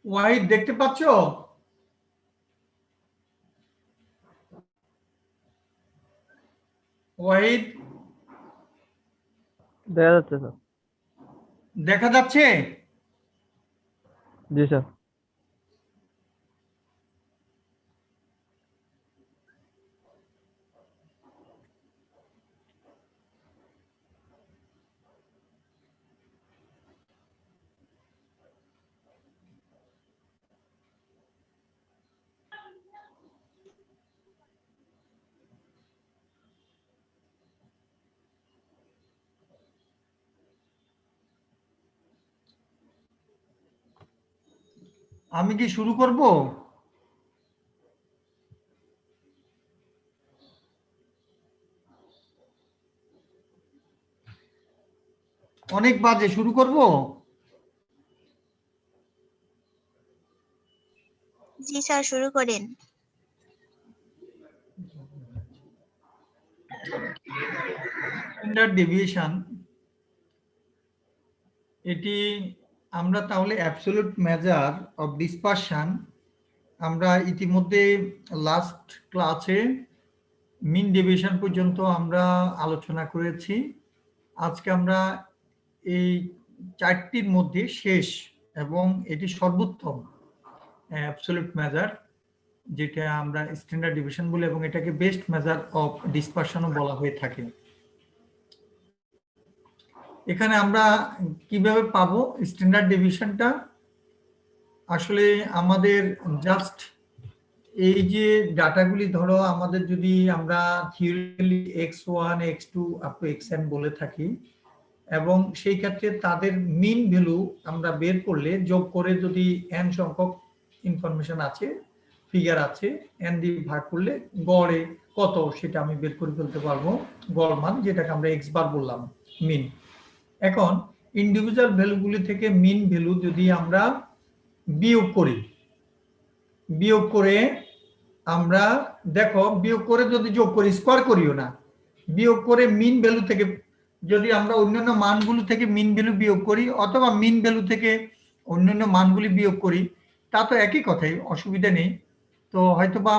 ওয়াহিদ দেখতে পাচ্ছ? ওয়াহিদ দেখা যাচ্ছে স্যার। দেখা যাচ্ছে? জি স্যার। আমি কি শুরু করব? অনেক বাজে, শুরু করব? জি স্যার, শুরু করেন। স্ট্যান্ডার্ড ডেভিয়েশন, এটি আমরা তাহলে অ্যাবসলিউট মেজার অফ ডিসপারশন আমরা ইতিমধ্যে লাস্ট ক্লাসে মিন ডেভিয়েশন পর্যন্ত আমরা আলোচনা করেছি। আজকে আমরা এই চারটির মধ্যে শেষ এবং এটি সর্বোত্তম অ্যাবসলিউট মেজার, যেটা আমরা স্ট্যান্ডার্ড ডেভিয়েশন বলি এবং এটাকে বেস্ট মেজার অফ ডিসপারশনও বলা হয়ে থাকে। এখানে আমরা কিভাবে পাবো স্ট্যান্ডার্ড ডেভিয়েশনটা? আসলে আমাদের জাস্ট এই যে ডাটাগুলি, ধরো আমাদের যদি আমরা theoretically x1 x2 up to xn বলে থাকি এবং সেই ক্ষেত্রে তাদের মিন ভ্যালু আমরা বের করলে যোগ করে যদি n সংখ্যক ইনফরমেশন আছে, ফিগার আছে, n দিয়ে ভাগ করলে গড়ে কত সেটা আমি বের করে ফেলতে পারবো, গড় মান, যেটাকে আমরা x বার বললাম মিন। এখন ইন্ডিভিজুয়াল ভ্যালুগুলি থেকে মিন ভ্যালু যদি আমরা বিয়োগ করি, বিয়োগ করে আমরা দেখো, বিয়োগ করে যদি যোগ করি, স্কোয়ার করিও না, বিয়োগ করে মিন ভ্যালু থেকে যদি আমরা অন্যান্য মানগুলো থেকে মিন ভ্যালু বিয়োগ করি অথবা মিন ভ্যালু থেকে অন্যান্য মানগুলি বিয়োগ করি, তা তো একই কথাই, অসুবিধা নেই। তো হয়তোবা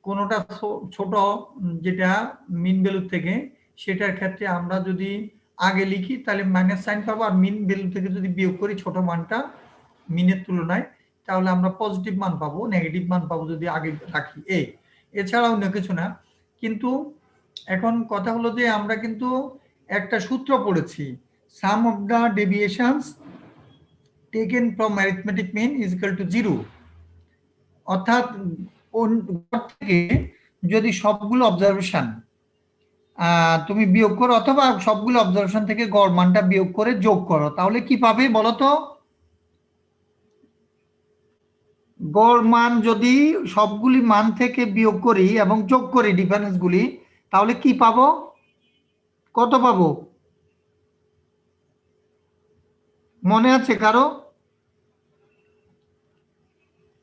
কোনোটা ছোট, যেটা মিন ভ্যালু থেকে, সেটার ক্ষেত্রে আমরা যদি আগে লিখি তাহলে মাইনাস সাইন পাবো, আর মিন ভ্যালু থেকে যদি বিয়োগ করি ছোট মানটা মিনের তুলনায়, তাহলে আমরা পজিটিভ মান পাবো, নেগেটিভ মান পাবো যদি আগে রাখি। এছাড়া অন্য কিছু না। কিন্তু এখন কথা হলো যে আমরা কিন্তু একটা সূত্র পড়েছি, sum of the deviations taken from arithmetic mean is equal to 0। অর্থাৎ থেকে যদি সবগুলো অবজারভেশন তুমি বিয়োগ করো অথবা সবগুলো অবজারভেশন থেকে গড় মানটা বিয়োগ করে যোগ করো, তাহলে কি পাবে বলো তো? গড় মান যদি সবগুলি মান থেকে বিয়োগ করি এবং যোগ করি ডিফারেন্সগুলি, তাহলে কি পাবো? কত পাবো? মনে আছে কারো?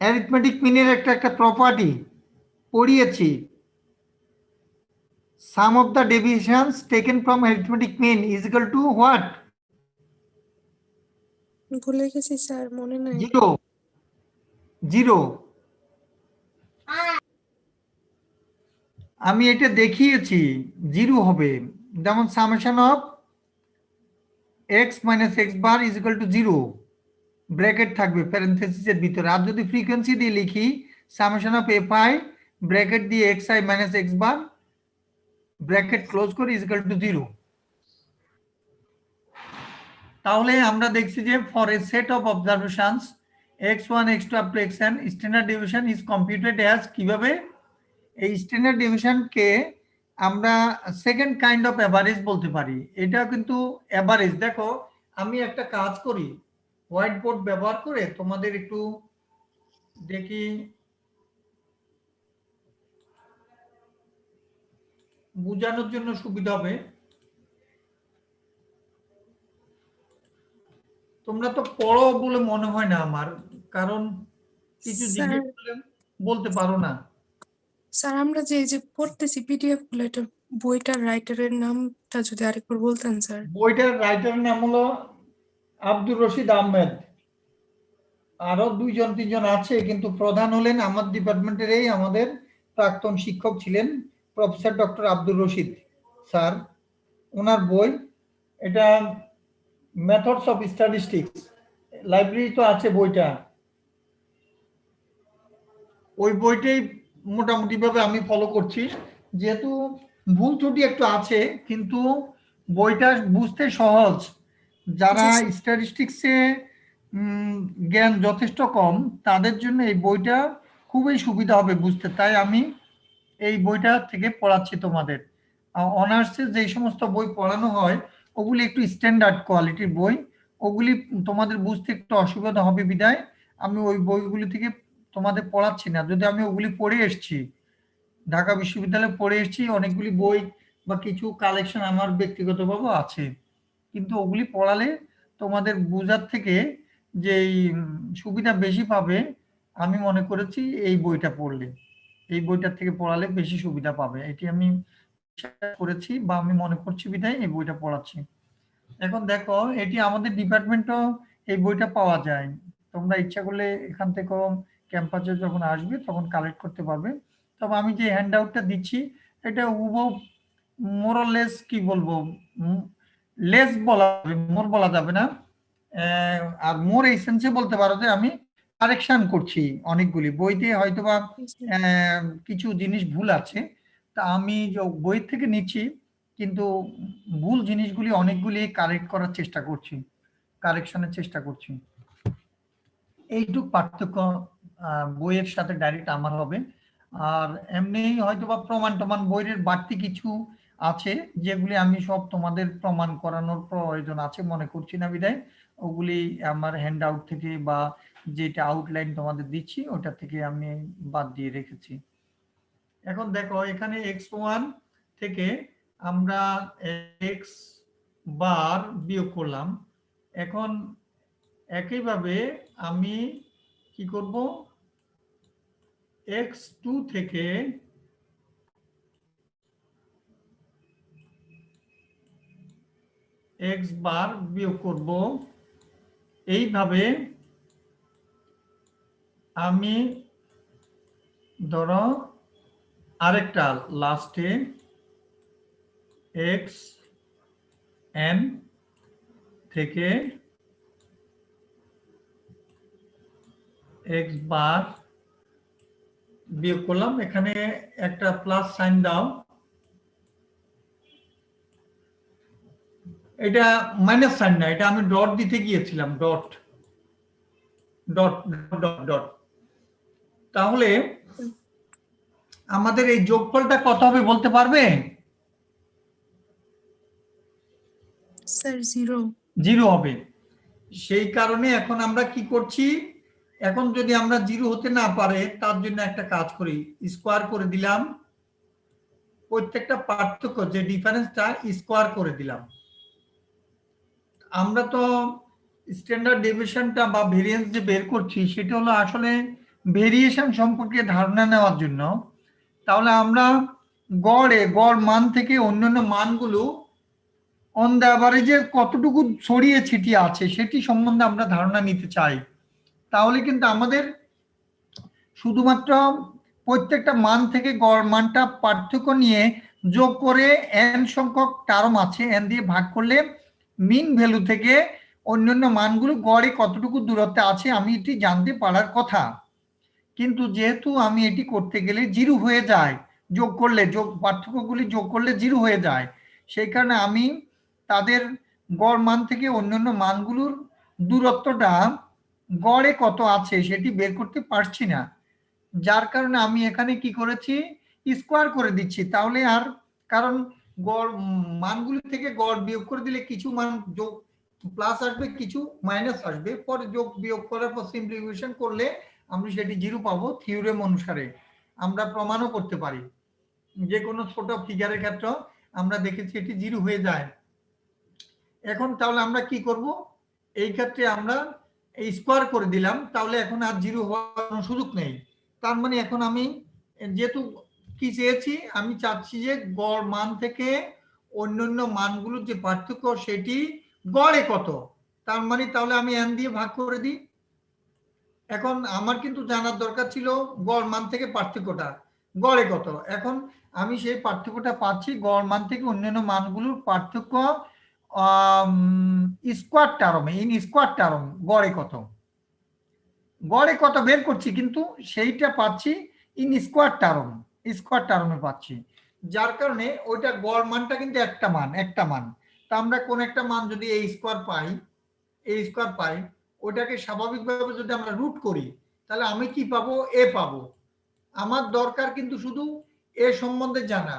অ্যারিথমেটিক মিনের একটা property পড়িয়েছি, sum of the deviations taken from arithmetic mean is equal to what? ভুলে গেছি স্যার, মনে নাই। 0। আমি এটা দেখিয়েছি 0 হবে, যেমন summation of x minus x bar is equal to 0, bracket থাকবে প্যারেনথেসিসের ভিতরে। আর যদি ফ্রিকোয়েন্সি দিয়ে লিখি summation of f i bracket দিয়ে x i minus x bar bracket close করে ইজ ইকুয়াল টু 0। তাহলে আমরা দেখছি যে for a set of observations x1 x2 up to xn standard deviation is computed as, কিভাবে এই স্ট্যান্ডার্ড ডেভিয়েশনকে আমরা second kind of average বলতে পারি। এটা কিন্তু এভারেজ। দেখো আমি একটা কাজ করি, হোয়াইট বোর্ড ব্যবহার করে তোমাদের একটু দেখি বোঝানোর জন্য সুবিধা হবে। তোমরা তো পড়ো বলে মনে হয় না আমার, কারণ কিছু জিজ্ঞেস করলে বলতে পারো না। স্যার আমরা যে এই যে পড়তেছি পিডিএফ গুলো, এটা বইটার রাইটারের নামটা যদি আরেকবার বলতেন স্যার। বইটার রাইটারের নাম হলো আব্দুর রশিদ আহমেদ। আরো 2-3জন আছে, কিন্তু প্রধান হলেন আমার ডিপার্টমেন্টেরই আমাদের প্রাক্তন শিক্ষক ছিলেন professor doctor Abdur Rashid sir. ওনার বই এটা, মেথডস অফ স্ট্যাটিস্টিক্স, লাইব্রেরি তো আছে বইটা। ওই বইটাই মোটামুটি ভাবে আমি ফলো করছি, যেহেতু ভুল ত্রুটি একটু আছে, কিন্তু বইটা বুঝতে সহজ। যারা স্ট্যাটিস্টিক্সে জ্ঞান যথেষ্ট কম তাদের জন্য এই বইটা খুবই সুবিধা হবে বুঝতে। তাই আমি এই বইটা থেকে পড়াচ্ছি তোমাদের। অনার্সে যে সমস্ত বই পড়ানো হয় ওগুলি একটু স্ট্যান্ডার্ড কোয়ালিটির বই, ওগুলি তোমাদের বুঝতে একটু অসুবিধা হবে বিধায় আমি ওই বইগুলি থেকে তোমাদের পড়াচ্ছি না। যদি আমি ওগুলি পড়ে এসেছি, ঢাকা বিশ্ববিদ্যালয়ে পড়ে এসেছি, অনেকগুলি বই বা কিছু কালেকশন আমার ব্যক্তিগতভাবে আছে, কিন্তু ওগুলি পড়ালে তোমাদের বোঝার থেকে যে সুবিধা বেশি পাবে আমি মনে করেছি এই বইটা পড়লে, এই বইটার থেকে পড়ালে বেশি সুবিধা পাবে, এটি আমি করেছি বা আমি মনে করছি বিধায় এই বইটা পড়াচ্ছি। এখন দেখো এটি আমাদের ডিপার্টমেন্টও এই বইটা পাওয়া যায়, তোমরা ইচ্ছা করলে এখান থেকে ক্যাম্পাসে যখন আসবে তখন কালেক্ট করতে পারবে। তবে আমি যে হ্যান্ড আউটটা দিচ্ছি এটা হুবহু মোরলেস কি বলবো, লেস বলা যাবে, মোর বলা যাবে না। আর মোর এই সেন্সে বলতে পারো যে আমি কারেকশন করছি অনেকগুলি বইতে, হয়তোবা কিছু জিনিস ভুল আছে, তা আমি বই থেকে নিচ্ছি, কিন্তু ভুল জিনিসগুলি অনেকগুলি কারেক্ট করার চেষ্টা করছি, কারেকশনের চেষ্টা করছি। এইটুক পার্থক্য বইয়ের সাথে ডাইরেক্ট আমার হবে। আর এমনি হয়তোবা প্রমাণ টমান বইয়ের বাড়তি কিছু আছে যেগুলি আমি সব তোমাদের প্রমাণ করানোর প্রয়োজন আছে মনে করছি না বিধায় ওগুলি আমার হ্যান্ড আউট থেকে বা যেটা আউটলাইন তোমাদের দিচ্ছি ওটা থেকে আমি বাদ দিয়ে রেখেছি। এখন দেখো এখানে x1 থেকে আমরা x বার বিয়োগ করলাম। এখন একইভাবে আমি কি করব, x2 থেকে x বার বিয়োগ করব। এইভাবে আমি ধরো আরেকটা লাস্টে এক্স এন থেকে এক্স বার বিয়োগ করলাম, এখানে একটা প্লাস সাইন দাও, এটা মাইনাস সাইন না, এটা আমি ডট দিতে গিয়েছিলাম, ডট ডট ডট ডট। তাহলে আমাদের এই যোগফলটা কত হবে বলতে পারবে? স্যার 0 0 হবে। সেই কারণে এখন আমরা কি করছি, এখন যদি আমরা 0 হতে না পারে তার জন্য একটা কাজ করি, স্কোয়ার করে দিলাম, প্রত্যেকটা পার্থক্য যে ডিফারেন্সটা স্কোয়ার করে দিলাম। আমরা তো স্ট্যান্ডার্ড ডেভিয়েশনটা বা ভেরিয়েন্স যে বের করছি সেটা হলো আসলে ভেরিয়েশন সম্পর্কে ধারণা নেওয়ার জন্য। তাহলে আমরা গড় মান থেকে অন্যান্য মানগুলো অন দ্য অ্যাভারেজে কতটুকু ছড়িয়ে ছিটিয়ে আছে সেটি সম্বন্ধে আমরা ধারণা নিতে চাই। তাহলে কিন্তু আমাদের শুধুমাত্র প্রত্যেকটা মান থেকে গড় মানটা পার্থক্য নিয়ে যোগ করে n সংখ্যক টার্ম আছে, n দিয়ে ভাগ করলে মিন ভ্যালু থেকে অন্যান্য মানগুলো গড়ে কতটুকু দূরত্বে আছে আমি এটি জানতে পারার কথা। কিন্তু যেহেতু আমি এটি করতে গেলে জিরো হয়ে যায়, যোগ করলে পার্থক্যগুলি যোগ করলে জিরো হয়ে যায়, সেই কারণে আমি তাদের গড় মান থেকে অন্যান্য মানগুলোর দূরত্বটা গড়ে কত আছে সেটি বের করতে পারছি না। যার কারণে আমি এখানে কি করেছি, স্কোয়ার করে দিচ্ছি। তাহলে আর, কারণ গড় মানগুলি থেকে গড় বিয়োগ করে দিলে কিছু মান যোগ প্লাস আসবে, কিছু মাইনাস আসবে, পরে যোগ বিয়োগ করার পর সিম্পলিফিকেশন করলে আমরা সেটি জিরো পাবো। থিওরেম অনুসারে আমরা প্রমাণও করতে পারি, যে কোনো ছোট ফিগারের ক্ষেত্রে আমরা দেখেছি এটি জিরো হয়ে যায়। এখন তাহলে আমরা কি করব, এই ক্ষেত্রে আমরা স্কোয়ার করে দিলাম, তাহলে এখন আর জিরো হওয়ার কোনো সুযোগ নেই। তার মানে এখন আমি যেহেতু কি চেয়েছি, আমি চাচ্ছি যে গড় মান থেকে অন্যান্য মানগুলোর যে পার্থক্য সেটি গড়ে কত, তার মানে তাহলে আমি n দিয়ে ভাগ করে দিই। এখন আমার কিন্তু জানার দরকার ছিল গড় মান থেকে পার্থক্যটা গড়ে কত। এখন আমি সেই পার্থক্যটা পাচ্ছি, গড় মান থেকে অন্যান্য মানগুলোর পার্থক্য স্কোয়ার টার্মে, ইন স্কোয়ার টার্ম গড়ে কত বের করছি, কিন্তু সেইটা পাচ্ছি ইন স্কোয়ার টার্মে পাচ্ছি। যার কারণে ওইটা গড় মানটা কিন্তু একটা মান। তা আমরা কোন একটা মান যদি এই স্কোয়ার পাই, ওটাকে স্বাভাবিকভাবে যদি আমরা রুট করি, তাহলে আমি কি পাবো, এ পাবো। আমার দরকার কিন্তু শুধু এ সম্বন্ধে জানা,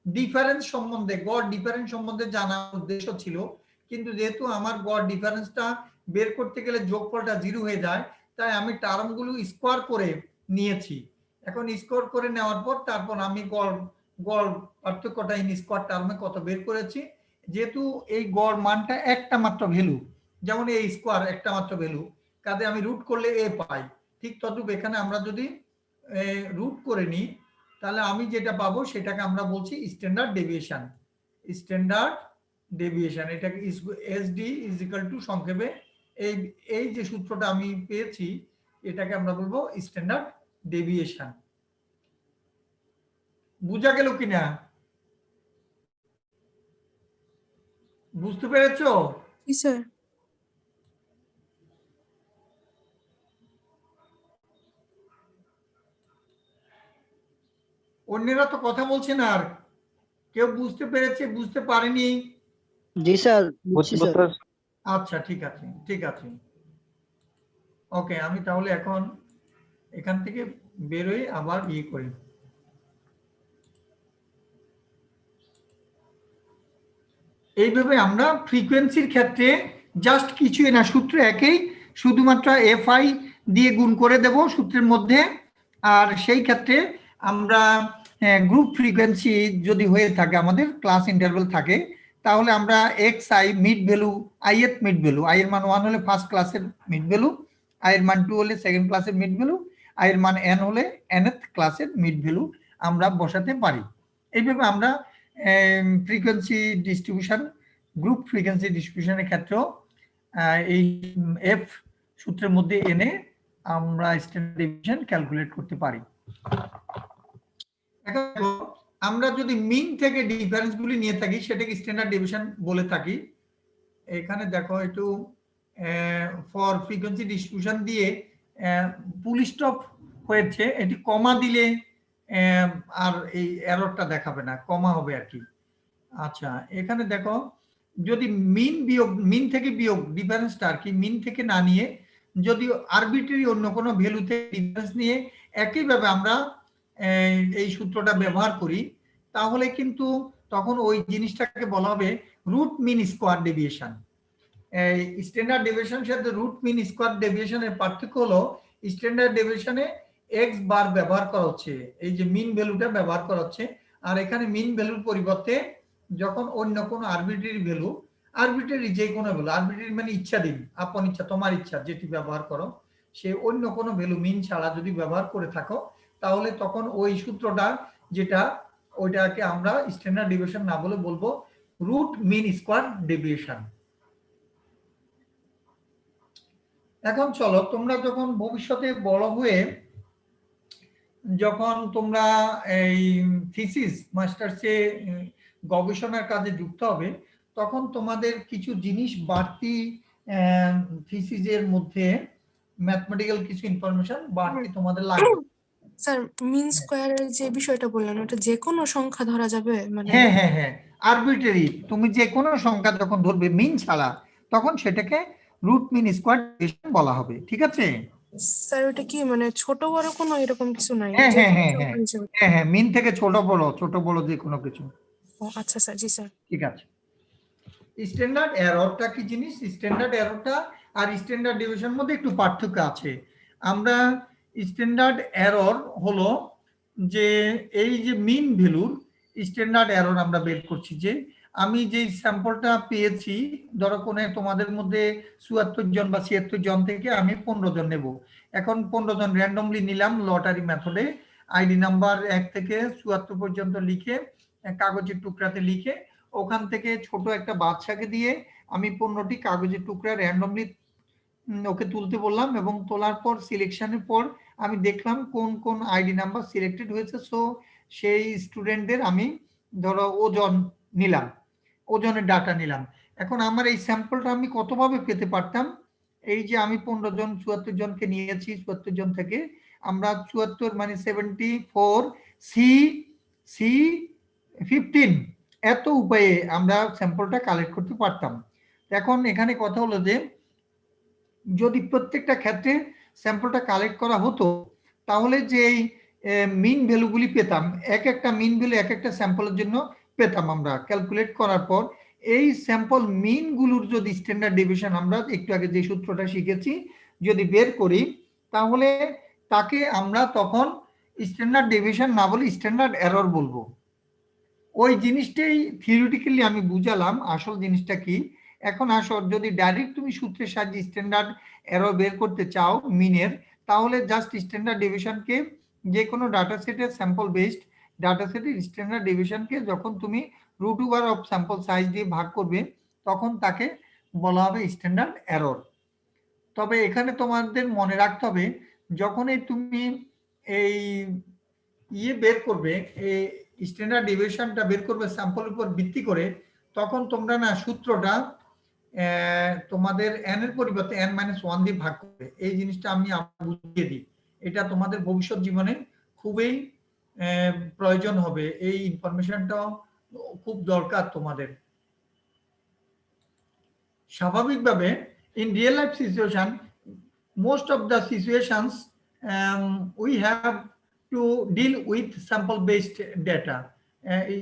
ডিফারেন্স সম্বন্ধে, গড় ডিফারেন্স সম্বন্ধে জানার উদ্দেশ্য ছিল। কিন্তু যেহেতু আমার গড় ডিফারেন্সটা বের করতে গেলে যোগফলটা জিরো হয়ে যায়, তাই আমি টার্মগুলো স্কোয়ার করে নিয়েছি। এখন স্কোয়ার করে নেওয়ার পর তারপর আমি গড় পার্থক্যটা ইন স্কোয়ার টার্মে কত বের করেছি। যেহেতু এই গড় মানটা একটা মাত্র ভ্যালু, যেমন এই স্কোয়ার একটা মাত্র ভ্যালু, কাজে আমি রুট করলে এ পাই। ঠিক তদ্রূপ এখানে আমরা যদি রুট করে নিই, তাহলে আমি যেটা পাবো সেটাকে আমরা বলছি স্ট্যান্ডার্ড ডেভিয়েশন। এটাকে এসডি ইজ ইকুয়াল টু সংক্ষেপে এই যে সূত্রটা আমি পেয়েছি, এটাকে আমরা বলবো স্ট্যান্ডার্ড ডেভিয়েশন। বুঝা গেল কিনা, বুঝতে পেরেছো? জি স্যার। অন্যরা তো কথা বলছে না, আর কেউ বুঝতে পেরেছে, বুঝতে পারেনি? জি স্যার, বুঝছি স্যার। আচ্ছা, ঠিক আছে। ওকে, আমি তাহলে এখন এখান থেকে বেরোই, আবার করি। এইভাবে আমরা ফ্রিকোয়েন্সির ক্ষেত্রে জাস্ট কিছুই না, সূত্র একই, শুধুমাত্র এফআই দিয়ে গুণ করে দেব সূত্রের মধ্যে। আর সেই ক্ষেত্রে আমরা গ্রুপ ফ্রিকোয়েন্সি যদি হয়ে থাকে, আমাদের ক্লাস ইন্টারভেল থাকে, তাহলে আমরা x I mid value, I এর মিড ভ্যালু, আই এর মান 1 হলে ফার্স্ট ক্লাসের মিড ভ্যালু, আই এর মান 2 হলে সেকেন্ড ক্লাসের মিড ভ্যালু, আই এর মান n হলে nth ক্লাসের মিড ভ্যালু আমরা বসাতে পারি। এইভাবে আমরা ফ্রিকোয়েন্সি ডিস্ট্রিবিউশন, গ্রুপ ফ্রিকোয়েন্সি ডিস্ট্রিবিউশনের ক্ষেত্রেও এই এফ সূত্রের মধ্যে এনে আমরা স্ট্যান্ডার্ড ডেভিয়েশন ক্যালকুলেট করতে পারি। এখন আমরা যদি মিন থেকে ডিফারেন্সগুলি নিয়ে থাকি, সেটাকে স্ট্যান্ডার্ড ডেভিয়েশন বলে থাকি। এখানে দেখো একটু ফর ফ্রিকোয়েন্সি ডিস্ট্রিবিউশন দিয়ে ফুল স্টপ হয়েছে, এটি কমা দিলে আর এই এররটা দেখাবে না, কমা হবে আর কি। আচ্ছা, এখানে দেখো যদি মিন থেকে বিয়োগ ডিফারেন্সটা আর কি, মিন থেকে না নিয়ে যদি আরবিট্রারি অন্য কোনো ভ্যালুতে ডিফারেন্স নিয়ে একইভাবে আমরা এই সূত্রটা ব্যবহার করি, তাহলে কিন্তু তখন ওই জিনিসটাকে বলা হবে root mean square deviation. Standard ডেভিয়েশনের সাথে রুট মিন স্কোয়ার ডেভিয়েশনের পার্থক্য হলো, স্ট্যান্ডার্ড ডেভিয়েশনে এক্স বার ব্যবহার করা হচ্ছে, এই যে মিন ভ্যালুটা ব্যবহার করা হচ্ছে, আর এখানে মিন ভ্যালুর পরিবর্তে যখন অন্য কোনো আরবিট্রারি ভ্যালু, আরবিট্রারি যে কোনো ভ্যালু, আরবিট্রারি মানে ইচ্ছাধীন, আপন ইচ্ছা, তোমার ইচ্ছা যেটি ব্যবহার করো, সে অন্য কোনো ভ্যালু মিন ছাড়া যদি ব্যবহার করে থাকো, তাহলে তখন ওই সূত্রটা যেটা, ওইটাকে আমরা স্ট্যান্ডার্ড ডেভিয়েশন না বলে বলবো রুট মিন স্কোয়ার ডেভিয়েশন। এখন চলো, তোমরা যখন ভবিষ্যতে বড় হয়ে যখন তোমরা এই থিসিস মাস্টার্সে গবেষণার কাজে যুক্ত হবে, তখন তোমাদের কিছু জিনিস বাড়তি থিসিসের মধ্যে ম্যাথমেটিক্যাল কিছু ইনফরমেশন বাড়তি তোমাদের লাগবে। স্যার মিন স্কোয়ারের যে বিষয়টা বললেন ওটা যে কোনো সংখ্যা ধরা যাবে মানে? হ্যাঁ হ্যাঁ হ্যাঁ, আরবিট্রারি, তুমি যে কোনো সংখ্যা যখন ধরবে মিন ছাড়া, তখন সেটাকে রুট মিন স্কোয়ার বলা হবে, ঠিক আছে? স্যার ওটা কি মানে ছোট বড় কোনো এরকম কিছু নাই? হ্যাঁ যে হ্যাঁ কোনো হ্যাঁ সংখ্যা হ্যাঁ হিসেবে? হ্যাঁ হ্যাঁ, মিন থেকে ছোট বড় যে কোনো কিছু। ও আচ্ছা স্যার, জি স্যার। ঠিক আছে। স্ট্যান্ডার্ড এররটা কি জিনিস? স্ট্যান্ডার্ড এররটা আর স্ট্যান্ডার্ড ডেভিয়েশন মধ্যে একটু পার্থক্য আছে। আমরা স্ট্যান্ডার্ড এরর হলো যে এই যে মিন ভ্যালুর স্ট্যান্ডার্ড এরর আমরা বের করছি, যে আমি যে স্যাম্পলটা পেয়েছি, ধরো কোনে তোমাদের মধ্যে ৭৪ জন বা ৭৬ জন থেকে আমি ১৫ জন নেব। এখন ১৫ জন র্যান্ডমলি নিলাম লটারি মেথডে, আইডি নাম্বার ১ থেকে ৭৪ পর্যন্ত লিখে কাগজের টুকরাতে লিখে ওখান থেকে ছোট একটা বাচ্চাকে দিয়ে আমি 15টি কাগজের টুকরা র্যান্ডমলি ওকে তুলতে বললাম, এবং তোলার পর সিলেকশনের পর আমি দেখলাম কোন কোন আইডি নাম্বার সিলেক্টেড হয়েছে। সো সেই স্টুডেন্টদের আমি ধরো ওজন নিলাম, ওজনের ডাটা নিলাম। এখন আমার এই স্যাম্পলটা আমি কতভাবে পেতে পারতাম? এই যে আমি 15 জন ৭৪ জনকে নিয়েছি, ৭৪ জন থেকে আমরা ৭৪ মানে 74 সি সি 15 এত উপায়ে আমরা স্যাম্পলটা কালেক্ট করতে পারতাম। এখন এখানে কথা হলো যে যদি প্রত্যেকটা ক্ষেত্রে স্যাম্পলটা কালেক্ট করা হতো, তাহলে যে মিন ভ্যালুগুলি পেতাম, এক একটা মিন ভ্যালু এক একটা স্যাম্পলের জন্য পেতাম আমরা ক্যালকুলেট করার পর, এই স্যাম্পল মিনগুলোর যদি স্ট্যান্ডার্ড ডেভিয়েশন আমরা একটু আগে যে সূত্রটা শিখেছি যদি বের করি, তাহলে তাকে আমরা তখন স্ট্যান্ডার্ড ডেভিয়েশন না বলে স্ট্যান্ডার্ড এরর বলবো। ওই জিনিসটাই থিওরিটিক্যালি আমি বুঝালাম, আসল জিনিসটা কি। এখন আসো, যদি ডাইরেক্ট তুমি সূত্রের সাহায্যে স্ট্যান্ডার্ড এরর বের করতে চাও মিনের, তাহলে জাস্ট স্ট্যান্ডার্ড ডেভিয়েশনকে যে কোনো ডাটা সেটের স্যাম্পল বেসড ডাটা সেটের স্ট্যান্ডার্ড ডেভিয়েশনকে যখন তুমি root over of sample size দিয়ে ভাগ করবে, তখন তাকে বলা হবে স্ট্যান্ডার্ড এরর। তবে এখানে তোমাদের মনে রাখতে হবে, যখনই তুমি এই বের করবে, এই স্ট্যান্ডার্ড ডেভিয়েশনটা বের করবে স্যাম্পলের উপর ভিত্তি করে, তখন তোমরা না সূত্রটা তোমাদের n এর পরিবর্তে n-1 দিয়ে ভাগ করবে। এই জিনিসটা আমি বুঝিয়ে দিই, এটা তোমাদের ভবিষ্যৎ জীবনে খুবই প্রয়োজন হবে, এই ইনফরমেশনটাও খুব দরকার তোমাদের। স্বাভাবিকভাবে in real life situation, most of the situations we have to deal with sample based data.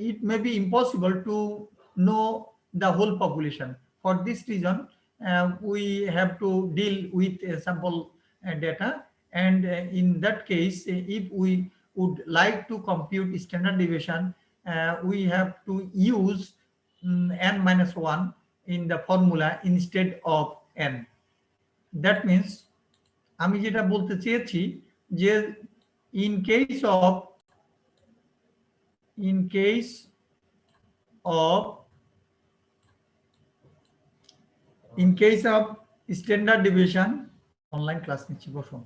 It may be impossible to know the whole population. For this reason we have to deal with sample data, and in that case if we would like to compute standard deviation, we have to use n-1 in the formula instead of n. That means আমি যেটা বলতে চেয়েছি যে in case of standard deviation, online class নিচ্ছি বসুন,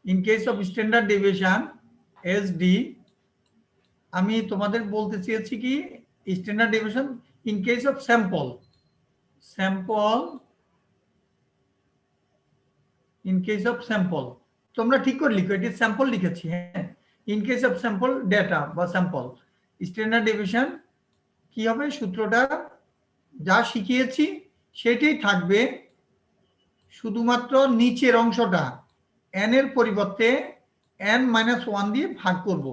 in case of standard deviation SD, আমি তোমাদের বলতে চেয়েছি কি standard deviation in case of sample in case of sample, তোমরা ঠিক করে লিখো, এটি স্যাম্পল লিখেছি, হ্যাঁ, in case of sample data বা স্যাম্পল স্ট্যান্ডার্ড ডেভিয়েশন কি হবে, সূত্রটা যা শিখিয়েছি সেটাই থাকবে, শুধুমাত্র নিচের অংশটা n এর পরিবর্তে n-1 দিয়ে ভাগ করব।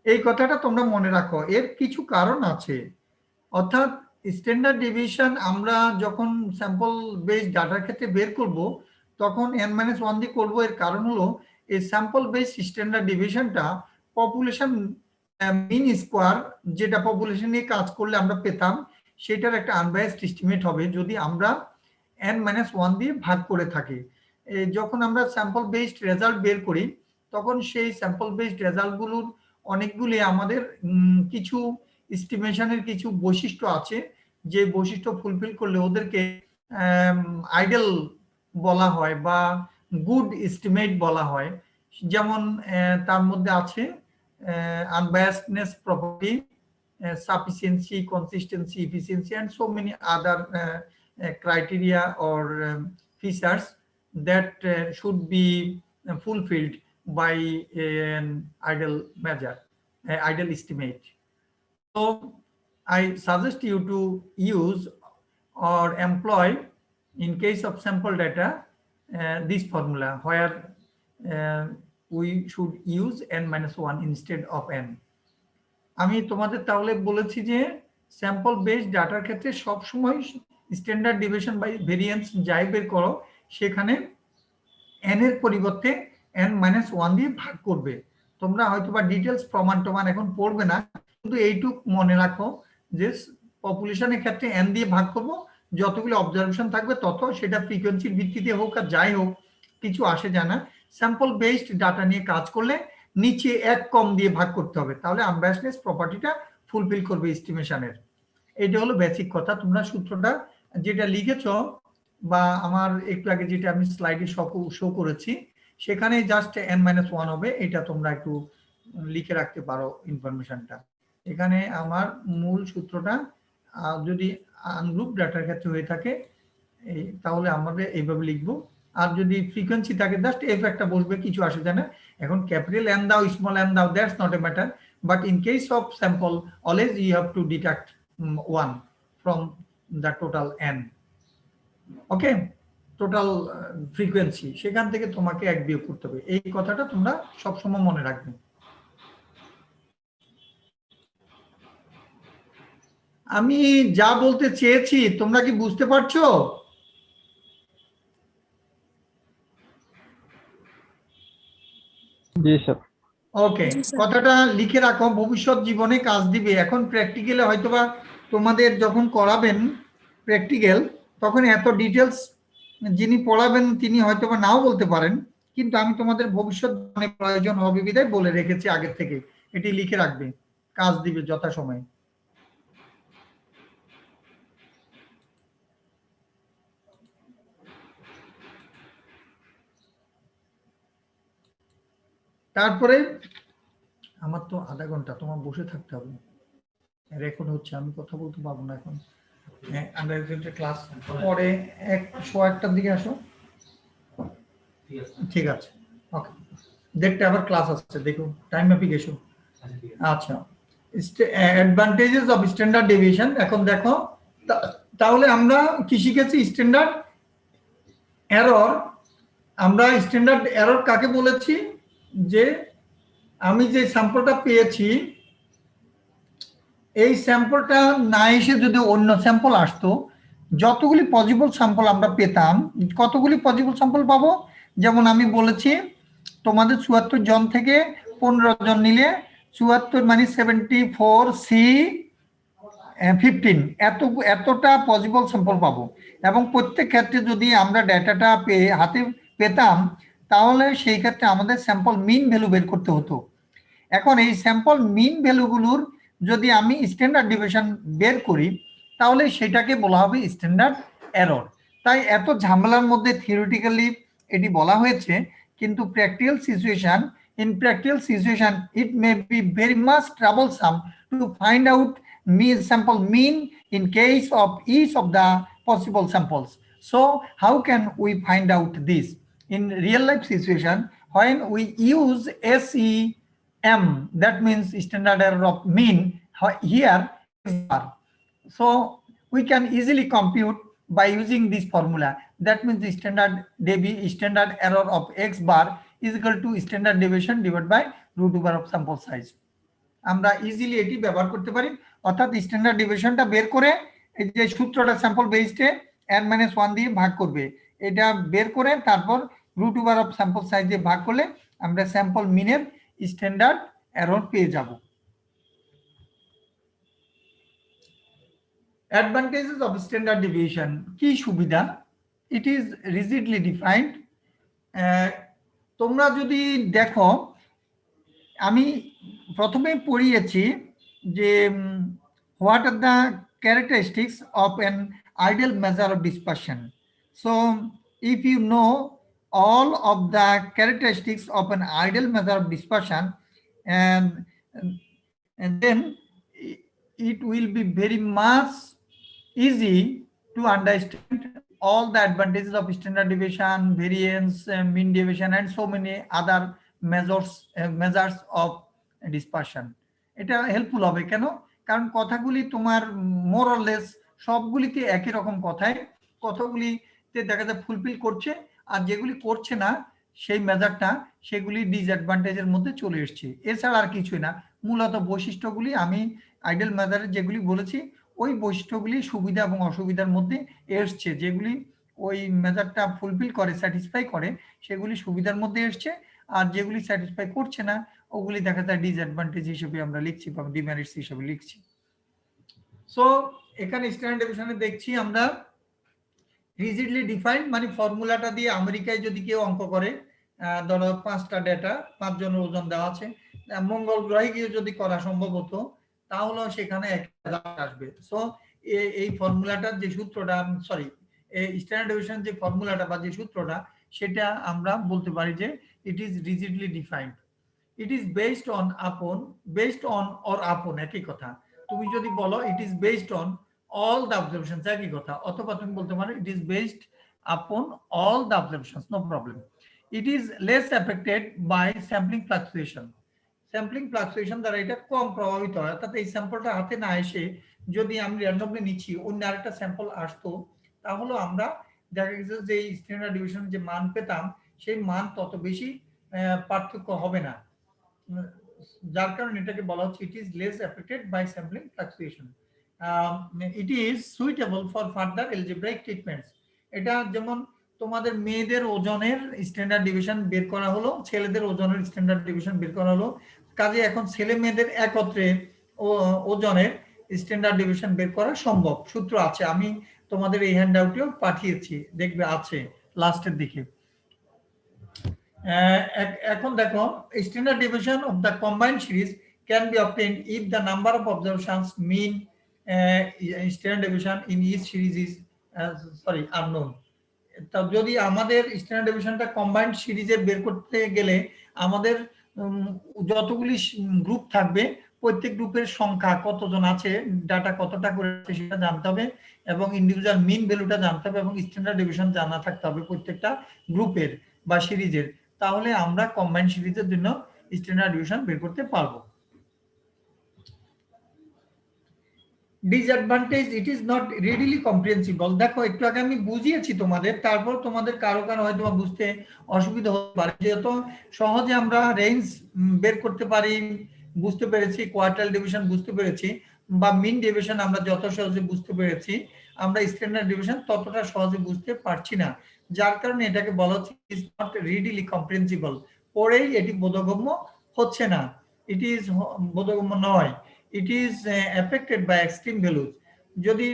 এই কথাটা তোমরা মনে রাখো, এর কিছু কারণ আছে। অর্থাৎ স্ট্যান্ডার্ড ডেভিয়েশন আমরা যখন স্যাম্পল বেসড ডাটার ক্ষেত্রে বের করব, তখন n-1 দিয়ে করব। এর কারণ হলো এই স্যাম্পল বেসড স্ট্যান্ডার্ড ডেভিয়েশনটা পপুলেশন মিন স্কোয়ার, যেটা পপুলেশন নিয়ে কাজ করলে আমরা পেতাম, সেটার একটা আনবায়াসড এস্টিমেট হবে যদি আমরা n-1 দিয়ে ভাগ করে থাকি। যখন আমরা স্যাম্পল বেসড রেজাল্ট বের করি, তখন সেই স্যাম্পল বেসড রেজাল্টগুলোর অনেকগুলি আমাদের কিছু এস্টিমেশনের কিছু বৈশিষ্ট্য আছে, যে বৈশিষ্ট্য ফুলফিল করলে ওদেরকে আইডেল বলা হয় বা গুড এস্টিমেট বলা হয়। যেমন তার মধ্যে আছে আনবায়াসডনেস property, sufficiency, consistency, efficiency, and so many other criteria or features that should be fulfilled by an ideal measure, ideal estimate. So I suggest you to use or employ, in case of sample data, this formula where we should use n-1 instead of n. আমি তোমাদের তাহলে বলেছি যে sample based ডাটার ক্ষেত্রে সব সময় standard deviation by variance যাই বের করো সেখানে n এর পরিবর্তে n-1 দিয়ে ভাগ করবে। তোমরা হয়তোবা ডিটেইলস প্রমাণ এখন পড়বে না, কিন্তু এইটুক মনে রাখো যে পপুলেশনের ক্ষেত্রে n দিয়ে ভাগ করব, যতগুলো অবজারভেশন থাকবে তত, সেটা ফ্রিকোয়েন্সির ভিত্তিতে হোক আর যাই হোক কিছু আসে যায় না। স্যাম্পল বেসড ডাটা নিয়ে কাজ করলে নিচে এক কম দিয়ে ভাগ করতে হবে, তাহলে আনবায়াসডনেস প্রপার্টিটা ফুলফিল করবে এস্টিমেশনের। এটা হলো বেসিক কথা। তোমরা সূত্রটা যেটা লিখেছো বা আমার একটু আগে যেটা আমি স্লাইডে শো করেছি সেখানে জাস্ট n-1 হবে, এটা তোমরা একটু লিখে রাখতে পারো ইনফরমেশনটা। এখানে আমার মূল সূত্রটা যদি আনগ্রুপ ডাটার ক্ষেত্রে হয়ে থাকে তাহলে আমাদের এইভাবে লিখবো, আর যদি ফ্রিকোয়েন্সি থাকে জাস্ট এফ একটা বসবে, কিছু আসে যায় না। এখন ক্যাপিটাল এন দাও স্মল এন দাও, that's not a matter, but in case of sample always you have to deduct 1 from the total N. Okay, total frequency সেখান থেকে তোমাকে এক বিয়োগ করতে হবে, এই কথাটা তোমরা সবসময় মনে রাখবে। আমি যা বলতে চেয়েছি তোমরা কি বুঝতে পারছো? জি স্যার। ওকে, কথাটা লিখে রাখো, ভবিষ্যৎ জীবনে কাজ দিবে। এখন প্র্যাকটিক্যালে হয়তোবা তোমাদের যখন করাবেন প্র্যাকটিক্যাল, তখন এত ডিটেলস যিনি পড়াবেন তিনি হয়তোবা নাও বলতে পারেন, কিন্তু আমি তোমাদের ভবিষ্যৎ জীবনে প্রয়োজন হবে বিধায় বলে রেখেছি আগের থেকে, এটি লিখে রাখবে, কাজ দিবে যথাসময়ে। তারপরে আমার তো আধা ঘন্টা তোমার বসে থাকতে হবে, রেকর্ড হচ্ছে, আমি কথা বলতে পারবো না এখন। ক্লাস পরে 1:01টার দিকে আসো, ঠিক আছে? ওকে, দেখতে আবার ক্লাস আসছে, দেখো টাইম মাফিক এসো। আচ্ছা, অ্যাডভান্টেজেস অফ স্ট্যান্ডার্ড ডেভিয়েশন। এখন দেখো তাহলে আমরা কি শিখেছি? Standard error. আমরা স্ট্যান্ডার্ড এরর কাকে বলেছি? যে আমি যে স্যাম্পলটা পেয়েছি এই স্যাম্পলটা না এসে যদি অন্য স্যাম্পল আসতো, যতগুলি পসিবল স্যাম্পল আমরা পেতাম, কতগুলি পসিবল স্যাম্পল পাবো? যেমন আমি বলেছি তোমাদের 74 জন থেকে 15 জন নিলে 74 মানে 74C15 এতটা পসিবল স্যাম্পল পাবো। এবং প্রত্যেক ক্ষেত্রে যদি আমরা ডাটাটা হাতে পেতাম তাহলে সেই ক্ষেত্রে আমাদের স্যাম্পল মিন ভ্যালু বের করতে হতো। এখন এই স্যাম্পল মিন ভ্যালুগুলোর যদি আমি স্ট্যান্ডার্ড ডেভিয়েশন বের করি তাহলে সেটাকে বলা হবে স্ট্যান্ডার্ড এরর। তাই এত ঝামেলার মধ্যে থিওরিটিক্যালি এটি বলা হয়েছে, কিন্তু practical situation, in practical situation it may be very much troublesome to find out sample mean in case of each of the possible samples. So how can we find out this? In real life situation, when we use SEM, that means standard error of mean, here so we can easily compute by using this formula. That means the standard error of x bar is equal to standard deviation divided by root over of sample size. আমরা easily এটি ব্যবহার করতে পারি, অর্থাৎ standard ডেভিয়েশনটা বের করে এই যে সূত্রটা স্যাম্পল বেসডে n-1 দিয়ে ভাগ করবে, এটা বের করে তারপর root over of sample size দিয়ে ভাগ করলে আমরা স্যাম্পল মিনের স্ট্যান্ডার্ড এরর পেয়ে যাব। অ্যাডভান্টেজেস অফ স্ট্যান্ডার্ড ডেভিয়েশন, কি সুবিধা? It is rigidly defined. তোমরা যদি দেখো আমি প্রথমে পড়িয়েছি যে what are the characteristics of an ideal measure of dispersion. So if you know all of the characteristics of an ideal method of dispersion, and then it will be very much easy to understand all the advantages of standard deviation, variance, mean deviation, and so many other measures of dispersion. এটা helpful হবে কেন? কারণ কথাগুলি তোমার more or less সবগুলিতে একই রকম কথাগুলিতে দেখা যায় ফুলফিল করছে, আর যেগুলি করছে না সেই মেজারটা সেগুলি ডিসঅ্যাডভান্টেজের মধ্যে চলে এসছে। এছাড়া আর কিছুই না, মূলত বৈশিষ্ট্যগুলি আমি আইডিয়াল মেজারে যেগুলি বলেছি ওই বৈশিষ্ট্যগুলি সুবিধা এবং অসুবিধার মধ্যে এসছে, যেগুলি ওই মেজারটা ফুলফিল করে, স্যাটিসফাই করে, সেগুলি সুবিধার মধ্যে এসছে, আর যেগুলি স্যাটিসফাই করছে না ওগুলি দেখা যায় ডিসঅ্যাডভান্টেজ হিসেবে আমরা লিখছি বা ডিমেরিটস হিসেবে লিখছি। সো এখানে স্ট্যান্ডার্ড ডেভিয়েশনে দেখছি আমরা রিজিডলি ডিফাইন্ড, মানে ফর্মুলাটা দিয়ে আমেরিকায় যদি কেউ অঙ্ক করে, ধরো 5টা ডেটা, 5 জনের ওজন দেওয়া আছে, মঙ্গল গ্রহে গিয়ে যদি করা সম্ভব হতো তাহলে সেখানে 1000 আসবে। সো এই ফর্মুলাটার যে সূত্রটা, সরি, এই স্ট্যান্ডার্ড ডেভিয়েশন যে ফর্মুলাটা বা যে সূত্রটা, সেটা আমরা বলতে পারি যে it is rigidly defined. It is based on upon, based on or upon একই কথা। তুমি যদি বলো it is based on all the observations, একই কথা, অথবা তুমি বলতে পারো it is based upon all the observations, no problem. It is less affected by sampling fluctuation. Sampling fluctuation দ্বারা এটা কম প্রভাবিত হয়, অর্থাৎ এই স্যাম্পলটা হাতে না এসে যদি আমি র্যান্ডমলি নিচ্ছি, অন্য আরেকটা স্যাম্পল আসতো, তাহলে আমরা দেখা গেছে যে স্ট্যান্ডার্ড ডেভিয়েশন যে মান পেতাম সেই মান তত বেশি পার্থক্য হবে না, যার কারণে এটাকে বলা হচ্ছে it is less affected by sampling fluctuation. It is suitable for further algebraic treatments. এটা যেমন তোমাদের মেয়েদের ওজনের স্ট্যান্ডার্ড ডেভিয়েশন বের করা হলো, ছেলেদের ওজনের স্ট্যান্ডার্ড ডেভিয়েশন বের করা হলো, কাজে এখন ছেলে মেয়েদের একত্রে ওজনের স্ট্যান্ডার্ড ডেভিয়েশন বের করা সম্ভব। সূত্র আছে, আমি তোমাদের এই হ্যান্ডআউটেও পাঠিয়েছি, দেখবে আছে লাস্টের দিকে। এখন দেখো standard deviation of the combined series can be obtained if the number of observations mean standard deviation in each series is unknown. তো যদি আমাদের স্ট্যান্ডার্ড ডেভিয়েশনটা কম্বাইন্ড সিরিজে বের করতে গেলে আমাদের যতগুলি গ্রুপ থাকবে প্রত্যেক গ্রুপের সংখ্যা কতজন আছে, ডাটা কতটা করে সেটা জানতে হবে, এবং ইন্ডিভিজুয়াল মিন ভ্যালুটা জানতে হবে, এবং স্ট্যান্ডার্ড ডেভিয়েশন জানা থাকতে হবে প্রত্যেকটা গ্রুপের বা সিরিজের, তাহলে আমরা কম্বাইন্ড সিরিজের জন্য স্ট্যান্ডার্ড ডেভিয়েশন বের করতে পারবো। Disadvantage, it is not readily comprehensible. দেখো একটু আগে আমি বুঝিয়েছি তোমাদের, তারপর তোমাদের কারো হয়তো বুঝতে অসুবিধা হতে পারে, যেহেতু সহজে আমরা রেঞ্জ বের করতে পারি, বুঝতে পেরেছি, কোয়ার্টাইল ডিভিশন বুঝতে পেরেছি, বা মিন ডেভিয়েশন আমরা যত সহজে বুঝতে পেরেছি, আমরা স্ট্যান্ডার্ড ডেভিয়েশন ততটা সহজে বুঝতে পারছি না, যার কারণে এটাকে বলা হচ্ছে ইজ নট রেডিলি কম্প্রিহেন্সিবল। পরেই এটি বোধগম্য হচ্ছে না, ইট ইজ বোধগম্য নয়। It is affected by extreme values. যদি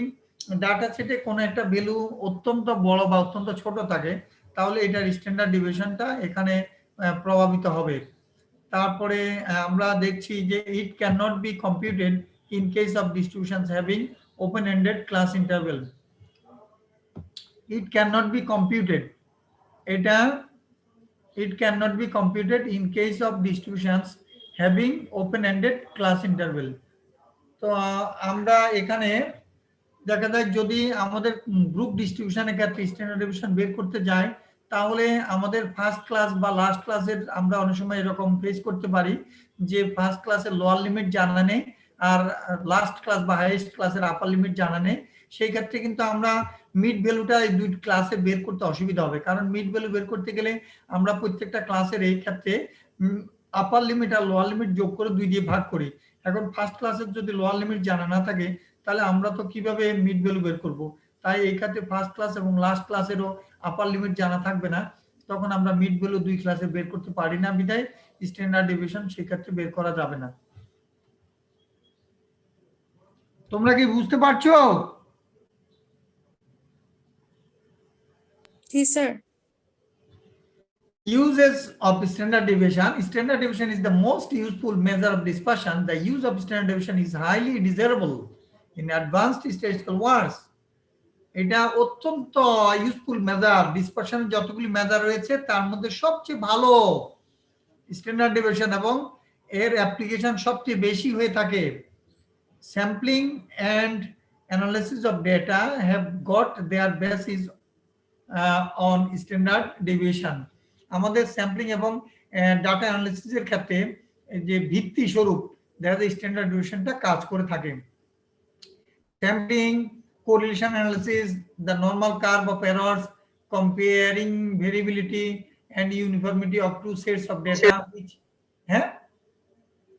ডাটা সেটে কোনো একটা ভ্যালু অত্যন্ত বড় বা অত্যন্ত ছোট থাকে, তাহলে এটার স্ট্যান্ডার্ড ডেভিয়েশনটা এখানে প্রভাবিত হবে। তারপরে আমরা দেখছি যে it cannot be computed in case of distributions having open-ended class interval. It cannot be computed. It cannot be computed in case of distributions having open-ended class interval. তো আমরা এখানে দেখা যায় যদি আমাদের গ্রুপ ডিস্ট্রিবিউশনের ক্ষেত্রে স্ট্যান্ডার্ড ডেভিয়েশন বের করতে যাই, তাহলে আমাদের ফার্স্ট ক্লাস বা লাস্ট ক্লাসের আমরা অনেক সময় এরকম ফেস করতে পারি যে ফার্স্ট ক্লাসের লোয়ার লিমিট জানা নেই আর লাস্ট ক্লাস বা হাইয়েস্ট ক্লাসের আপার লিমিট জানা নেই। সেই ক্ষেত্রে কিন্তু আমরা মিড ভ্যালুটা এই দুই ক্লাসে বের করতে অসুবিধা হবে, কারণ মিড ভ্যালু বের করতে গেলে আমরা প্রত্যেকটা ক্লাসের এই ক্ষেত্রে আপার লিমিট আর লোয়ার লিমিট যোগ করে 2 দিয়ে ভাগ করি। এখন ফার্স্ট ক্লাসের যদি লোয়ার লিমিট জানা না থাকে তাহলে আমরা তো কিভাবে মিড ভ্যালু বের করব? তাই এই ক্ষেত্রে ফার্স্ট ক্লাস এবং লাস্ট ক্লাসেরও আপার লিমিট জানা থাকবে না, তখন আমরা মিড ভ্যালু 2 ক্লাসে বের করতে পারি না, বিধায় স্ট্যান্ডার্ড ডেভিয়েশন সেই ক্ষেত্রে বের করা যাবে না। তোমরা কি বুঝতে পারছো? জি sir. Uses of standard deviation. Standard deviation is the most useful measure of dispersion. The use of standard deviation is highly desirable in advanced statistical works. এটা অত্যন্ত ইউজফুল মেজার। ডিসপারশনের যতগুলি মেজার রয়েছে তার মধ্যে সবচেয়ে ভালো স্ট্যান্ডার্ড ডেভিয়েশন এবং এর অ্যাপ্লিকেশন সবচেয়ে বেশি হয়ে থাকে। Sampling and analysis of data have got their basis on standard deviation. আমাদের স্যাম্পলিং এবং ডাটা অ্যানালিসিসের ক্ষেত্রে যে ভিত্তি স্বরূপ দেখা যায় স্ট্যান্ডার্ড ডেভিয়েশনটা কাজ করে থাকে। Sampling, correlation analysis, the normal curve of errors, comparing variability and uniformity of two sets of data. Which, হ্যাঁ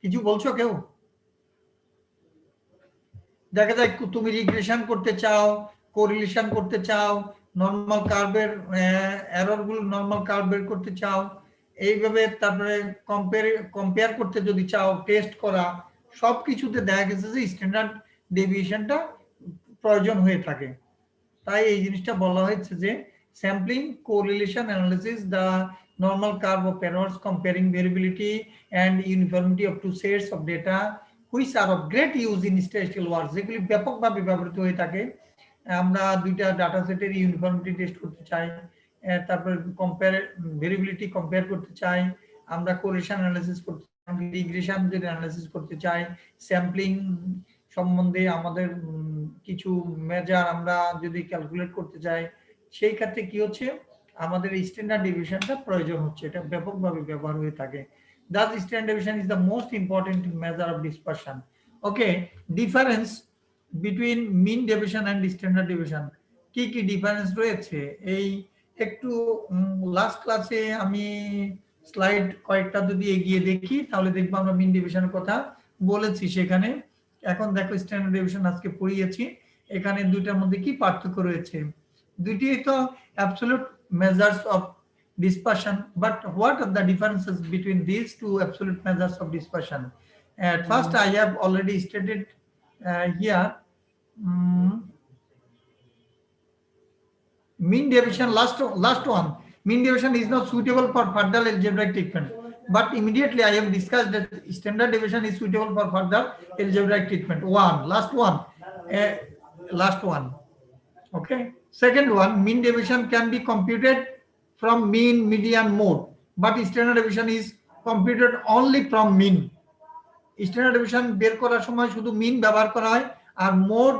কিছু বলছো কেউ? দেখা যায় তুমি রিগ্রেশন করতে চাও, কোরিলেশন করতে চাও, নরমাল কার্ভের এরর গুলো নরমাল কার্ভ বের করতে চাও, এইভাবে তারপরে কম্পেয়ার করতে যদি চাও, টেস্ট করা, সবকিছুতে দেখা গেছে যে স্ট্যান্ডার্ড ডেভিয়েশনটা প্রয়োজন হয়ে থাকে। তাই এই জিনিসটা বলা হয়েছে যে sampling, correlation analysis, the normal curve of errors, comparing variability and uniformity of two sets of data which are of great use in statistical work, যেগুলি ব্যাপকভাবে ব্যবহৃত হয়ে থাকে। আমরা দুইটা ডাটা সেটের ইউনিফর্মিটি টেস্ট করতে চাই, তারপর ভেরিয়েবিলিটি কম্পেয়ার করতে চাই, আমরা কোরিলেশন অ্যানালিসিস করতে চাই, রিগ্রেশন যদি অ্যানালিসিস করতে চাই, স্যাম্পলিং সম্বন্ধে আমাদের কিছু মেজার আমরা যদি ক্যালকুলেট করতে চাই, সেই ক্ষেত্রে কি হচ্ছে আমাদের স্ট্যান্ডার্ড ডেভিয়েশনটা প্রয়োজন হচ্ছে। এটা ব্যাপকভাবে ব্যবহার হয়ে থাকে। Thus, standard deviation is the most important measure of dispersion. Okay, difference between mean deviation and standard deviation. কি কি ডিফারেন্স রয়েছে এই একটু লাস্ট ক্লাসে আমি স্লাইড কয়েকটা যদি এগিয়ে দেখি তাহলে দেখবো আমরা মিন ডেভিয়েশনের কথা বলেছি সেখানে। এখন দেখো স্ট্যান্ডার্ড ডেভিয়েশন আজকে পড়িয়েছি, এখানে দুইটার মধ্যে কি পার্থক্য রয়েছে। দুইটাই তো absolute measures of dispersion, but what are the differences between these two absolute measures of dispersion? At first I have already stated here, mean deviation, last one, mean deviation is not suitable for further algebraic treatment, but immediately I have discussed that standard deviation is suitable for further algebraic treatment. Last one. Okay, second one, mean deviation can be computed from mean, median, mode, but standard deviation is computed only from mean. Standard deviation বের করার সময় শুধু মিন ব্যবহার করা হয়, আর mode,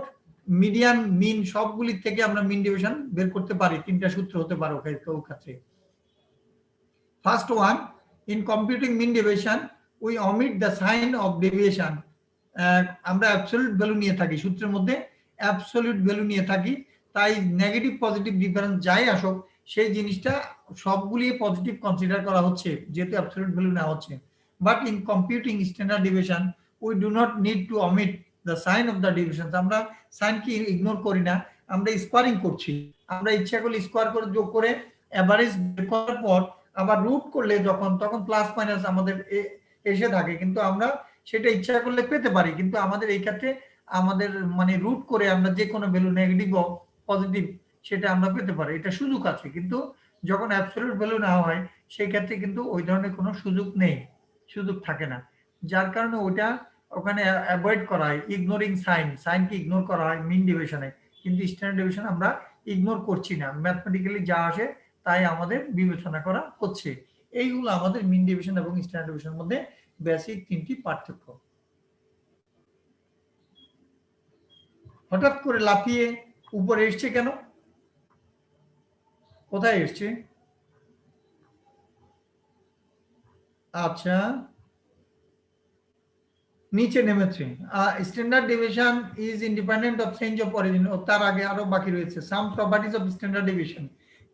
median, মিন সবগুলি থেকে আমরা মিন ডেভিয়েশন বের করতে পারি। তিনটা সূত্র হতে পারে ওই ক্ষেত্রে। First one, in computing mean deviation we omit the sign of deviation. আমরা অ্যাবসলিউট ভ্যালু নিয়ে থাকি, সূত্রের মধ্যে অ্যাবসলিউট ভ্যালু নিয়ে থাকি, তাই নেগেটিভ পজিটিভ ডিফারেন্স যাই আসুক সেই জিনিসটা সবগুলি পজিটিভ কনসিডার করা হচ্ছে যেহেতু অ্যাবসলিউট ভ্যালু নেওয়া হচ্ছে। But in computing standard deviation we do not need to omit the sign of the deviation. আমরা সাইনকে ইগনোর করি না, আমরা স্কোয়ারিং করছি। আমরা ইচ্ছা করলে স্কোয়ার করে যোগ করে এভারেজ বের করার পর আবার রুট করলে তখন প্লাস মাইনাস আমাদের এসে থাকে, কিন্তু আমরা সেটা ইচ্ছা করলে পেতে পারি, কিন্তু আমাদের এই ক্ষেত্রে আমাদের মানে রুট করে আমরা যে কোনো ভ্যালু নেগেটিভ ও পজিটিভ সেটা আমরা পেতে পারি, এটা সুযোগ আছে। কিন্তু যখন অ্যাবসলিউট ভ্যালু নেওয়া হয় সেই ক্ষেত্রে কিন্তু ওই ধরনের কোনো সুযোগ নেই, সুযোগ থাকে না, যার কারণে ওইটা ওখানে অ্যাভয়েড করা হয়। ইগনোরিং সাইনকে ইগনোর করা হয় মিন ডেভিয়েশনে, কিন্তু স্ট্যান্ডার্ড ডেভিয়েশন আমরা ইগনোর করছি না, ম্যাথমেটিক্যালি যা আসে তাই আমাদের বিবেচনা করা হচ্ছে। এইগুলো আমাদের মিন ডেভিয়েশন এবং স্ট্যান্ডার্ড ডেভিয়েশনের মধ্যে বেসিক তিনটি পার্থক্য। হঠাৎ করে লাফিয়ে উপরে এসছে কেন? কোথায় এসছে? আচ্ছা, নিচে নেমেছে। Standard deviation is independent of change of origin. তার আগে আরো বাকি রয়েছে some properties of standard deviation.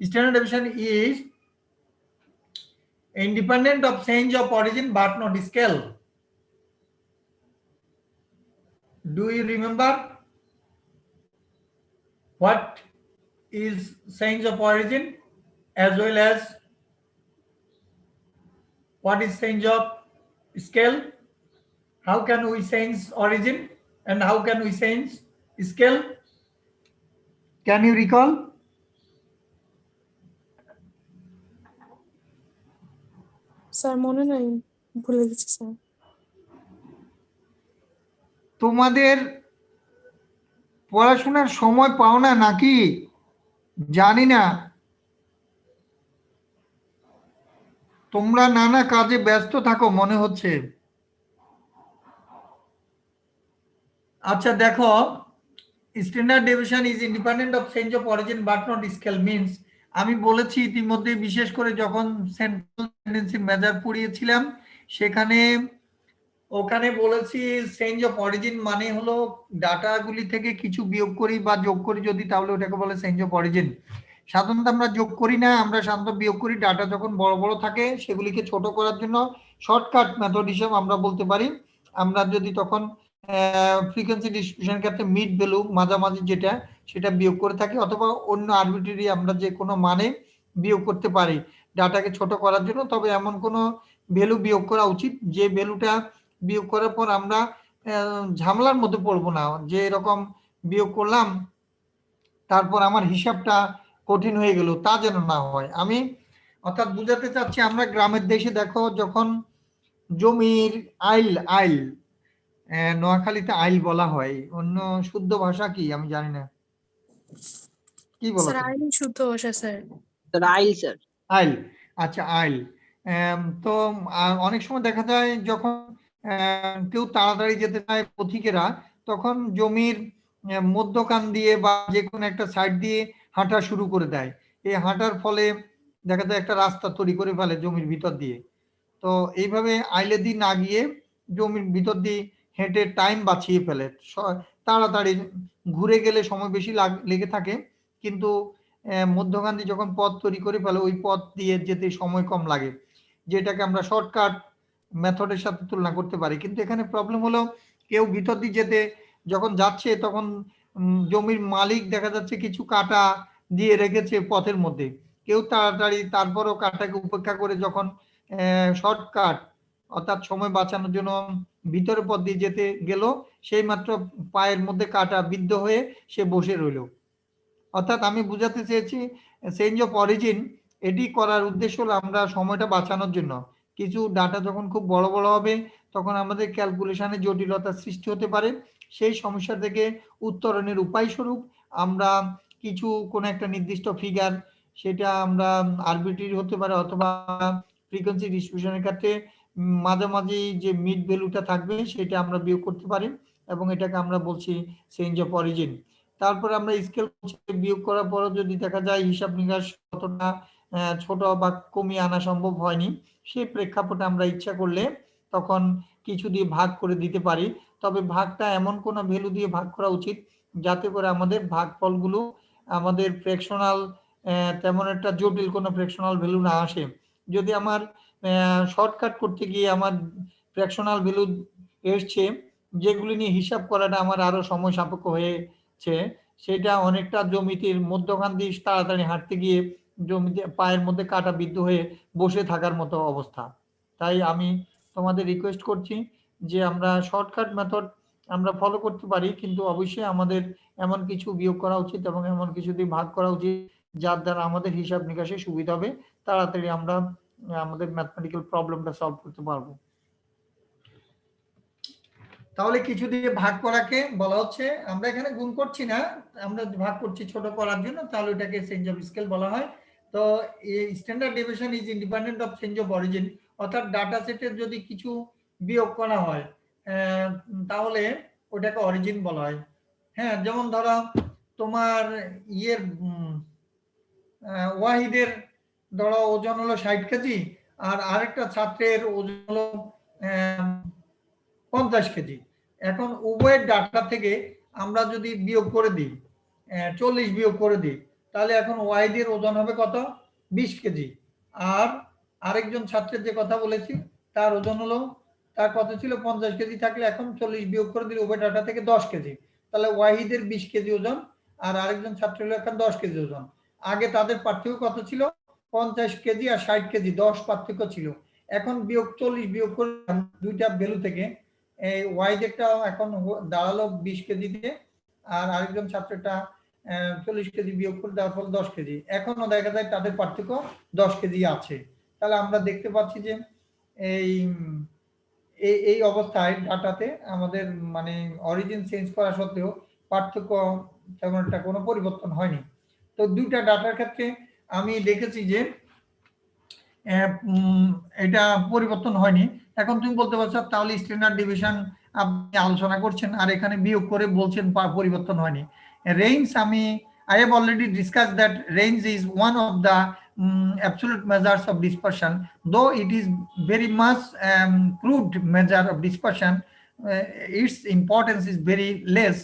Standard deviation is independent of change of origin but not scale. Do you remember what is change of origin as well as what is change of scale? How can we change origin and how can we change scale? Can you recall? Sir মনে নাই, ভুলে গেছি sir. তোমাদের পড়াশোনার সময় পাও না নাকি জানি না, তোমরা নানা কাজে ব্যস্ত থাকো মনে হচ্ছে। আচ্ছা দেখো, standard deviation is independent of change of origin but not scale means, আমি বলেছি ইতিমধ্যে, বিশেষ করে যখন সেন্ট্রাল টেন্ডেন্সি মেজার পড়িয়েছিলাম সেখানে ওখানে বলেছি চেঞ্জ অফ অরিজিন মানে হলো ডাটাগুলি থেকে কিছু বিয়োগ করি বা যোগ করি যদি, তাহলে ওটাকে বলে চেঞ্জ অফ অরিজিন। সাধারণত আমরা যোগ করি না, আমরা সাধারণত বিয়োগ করি। ডাটা যখন বড় বড় থাকে সেগুলিকে ছোট করার জন্য শর্টকাট মেথড হিসেবে আমরা বলতে পারি, আমরা যদি তখন ফ্রিকোয়েন্সি ডিস্ট্রিবিউশন ক্ষেত্রে মিড ভ্যালু মাঝামাঝি যেটা সেটা বিয়োগ করে থাকি, অথবা অন্য আরবিট্রারি আমরা যে কোনো মানে বিয়োগ করতে পারি ডাটাকে ছোট করার জন্য। তবে এমন কোনো ভ্যালু বিয়োগ করা উচিত যে ভ্যালুটা বিয়োগ করার পর আমরা ঝামেলার মধ্যে পড়বো না, যে এরকম বিয়োগ করলাম তারপর আমার হিসাবটা কঠিন হয়ে গেল, তা যেন না হয়। আমি অর্থাৎ বুঝাতে চাচ্ছি, আমরা গ্রামের দেশে দেখো যখন জমির আইল আইল নোয়াখালীতে আইল বলা হয়, অন্য শুদ্ধ ভাষা কি আমি জানি না, কি বলা স্যার হয়? আইনি শুদ্ধ ভাষা স্যার। Ryle sir. আইল, আচ্ছা আইল। তো অনেক সময় দেখা যায় যখন কেউ তাড়াতাড়ি যেতে চায় পথিকেরা, তখন জমির মধ্যখান দিয়ে বা যে কোনো একটা সাইড দিয়ে হাঁটা শুরু করে দেয়। এই হাঁটার ফলে দেখা যায় একটা রাস্তা তৈরি করে ফেলে জমির ভিতর দিয়ে। তো এইভাবে আইলে দিয়ে না গিয়ে জমির ভিতর দিয়ে হেঁটে টাইম বাঁচিয়ে ফেলে, তাড়াতাড়ি ঘুরে গেলে সময় বেশি লেগে থাকে, কিন্তু মধ্যখান দিয়ে যখন পথ তৈরি করে ফেলে ওই পথ দিয়ে যেতে সময় কম লাগে, যেটাকে আমরা শর্টকাট মেথডের সাথে তুলনা করতে পারি। কিন্তু এখানে প্রবলেম হলো, কেউ ভিতর দিয়ে যেতে যখন যাচ্ছে তখন জমির মালিক দেখা যাচ্ছে কিছু কাটা দিয়ে রেখেছে পথের মধ্যে, কেউ তাড়াতাড়ি তারপরও কাটাকে উপেক্ষা করে যখন শর্টকাট অর্থাৎ সময় বাঁচানোর জন্য ভিতরে পথ দিয়ে যেতে গেল, সেই মাত্র পায়ের মধ্যে কাটা বিদ্ধ হয়ে সে বসে রইল। অর্থাৎ আমি বুঝাতে চেয়েছি চেঞ্জ অফ অরিজিন এটি করার উদ্দেশ্য হলো আমরা সময়টা বাঁচানোর জন্য। কিছু ডাটা যখন খুব বড় বড় হবে তখন আমাদের ক্যালকুলেশনে জটিলতার সৃষ্টি হতে পারে, সেই সমস্যা থেকে উত্তরণের উপায় স্বরূপ আমরা কিছু কোনো একটা নির্দিষ্ট ফিগার, সেটা আমরা আরবিট্রারি হতে পারে অথবা ফ্রিকোয়েন্সি ডিস্ট্রিবিউশনের ক্ষেত্রে মাঝামাঝি যে মিড ভ্যালুটা থাকবে সেটা আমরা বিয়োগ করতে পারি, এবং এটাকে আমরা বলছি চেঞ্জ অফ অরিজিন। তারপরে আমরা স্কেল বিয়োগ করার পরও যদি দেখা যায় হিসাব নিকাশ কতটা ছোট বা কমিয়ে আনা সম্ভব হয়নি, সেই প্রেক্ষাপটে আমরা ইচ্ছা করলে তখন কিছু দিয়ে ভাগ করে দিতে পারি। তবে ভাগটা এমন কোনো ভ্যালু দিয়ে ভাগ করা উচিত যাতে করে আমাদের ভাগফলগুলো আমাদের ফ্র্যাকশনাল তেমন একটা জটিল কোনো ফ্র্যাকশনাল ভ্যালু না আসে। যদি আমার শর্টকাট করতে গিয়ে আমার ফ্র্যাকশনাল ভ্যালু এসছে যেগুলি নিয়ে হিসাব করাটা আমার আরো সময় সাপেক্ষ হয়েছে, সেটা অনেকটা জমিতে মধ্যখান দিয়ে তাড়াতাড়ি হাঁটতে গিয়ে জমিতে পায়ের মধ্যে কাটা বিদ্ধ হয়ে বসে থাকার মতো অবস্থা। তাই আমি তোমাদের রিকোয়েস্ট করছি যে আমরা শর্টকাট মেথড আমরা ফলো করতে পারি, কিন্তু অবশ্যই আমাদের এমন কিছু বিয়োগ করা উচিত এবং এমন কিছু দিয়ে ভাগ করা উচিত যার দ্বারা আমাদের হিসাব নিকাশে সুবিধা হবে, তাড়াতাড়ি আমরা আমাদের ম্যাথমেটিক্যাল প্রবলেমটা সলভ করতে পারবো। তাহলে কিছু দিয়ে ভাগ করাকে বলা হচ্ছে, আমরা এখানে গুণ করছি না, আমরা ভাগ করছি ছোট করার জন্য, তাহলে এটাকে চেঞ্জ অফ স্কেল বলা হয়। তো standard deviation is independent of change of origin, অর্থাৎ ডাটা সেটের যদি কিছু বিয়োগ করা হয় তাহলে ওটাকে অরিজিন বলা হয়। হ্যাঁ, যেমন ধরো তোমার ইয়ের ওয়াহিদের ধরো ওজন হলো 60 কেজি আর আরেকটা ছাত্রের ওজন হলো 50 কেজি। এখন উভয়ের ডাটা থেকে আমরা যদি বিয়োগ করে দিই 40 বিয়োগ করে দিই, তাহলে এখন ওয়াহিদের ওজন হবে কত? 20 কেজি। আর আরেকজন ছাত্রের যে কথা বলেছি তার ওজন হলো, তার কত ছিল? 50 কেজি থাকলে এখন 40 বিয়োগ করে দিলে উভয় ডাটা থেকে 10 কেজি, তাহলে ওয়াহিদের 20 কেজি ওজন আর আরেকজন ছাত্রের হলো এখন 10 কেজি ওজন। আগে তাদের পার্থক্য কত ছিল? 50 কেজি আর 60 কেজি, 10 পার্থক্য ছিল। এখন বিয়োগ 40 বিয়োগ করে দুইটা ভ্যালু থেকে এই ওয়াইজেরটা এখন দাঁড়ালো 20 কেজি দিয়ে, আর আরেকজন ছাত্রটা 40 কেজি বিয়োগ করে দেওয়ার ফলে 10 কেজি। এখনো দেখা যায় তাদের পার্থক্য 10 কেজি আছে। তাহলে আমরা দেখতে পাচ্ছি যে এই এই অবস্থায় ডাটাতে আমাদের মানে অরিজিন চেঞ্জ করা সত্ত্বেও পার্থক্য তেমন একটা কোনো পরিবর্তন হয়নি। তো দুইটা ডাটার ক্ষেত্রে আমি দেখেছি যে এটা পরিবর্তন হয়নি। এখন তুমি বলতে পারছো তাহলে স্ট্যান্ডার্ড ডিভিশন আপনি আলোচনা করছেন আর এখানে বিয়োগ করে বলছেন পরিবর্তন হয়নি। রেঞ্জ আমি I have already discussed that range is one of the absolute measures of dispersion, though it is very much crude measure of dispersion. Its importance is very less,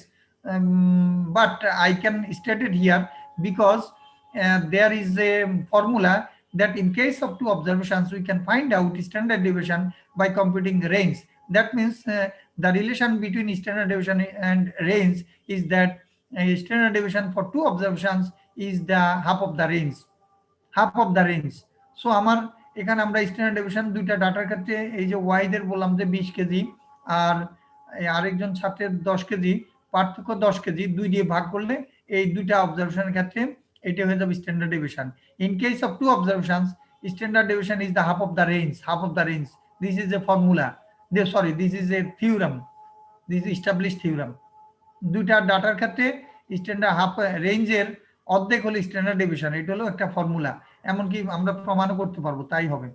but I can state it here because there is a formula that in case of two observations we can find out standard deviation by computing range. That means the relation between standard deviation and range is that standard deviation for two observations is the half of the range. So আমার এখানে আমরা standard deviation দুইটা ডাটার ক্ষেত্রে এই যে Y দের বললাম যে 20 কেজি আর আরেকজন ছাত্রের 10 কেজি, পার্থক্য 10 কেজি, 2 দিয়ে ভাগ করলে এই দুইটা অবজারভেশনের ক্ষেত্রে এটা হয়ে যাবে standard deviation. In case of two observations standard deviation is the half of the range. This is a formula, this is a theorem, this is established theorem. দুইটা ডাটার ক্ষেত্রে স্ট্যান্ডার্ড হাফ রেঞ্জের অর্ধেক হলো স্ট্যান্ডার্ড ডেভিয়েশন, এটা হলো একটা formula, এমনকি আমরা প্রমাণও করতে পারবো, তাই হবে।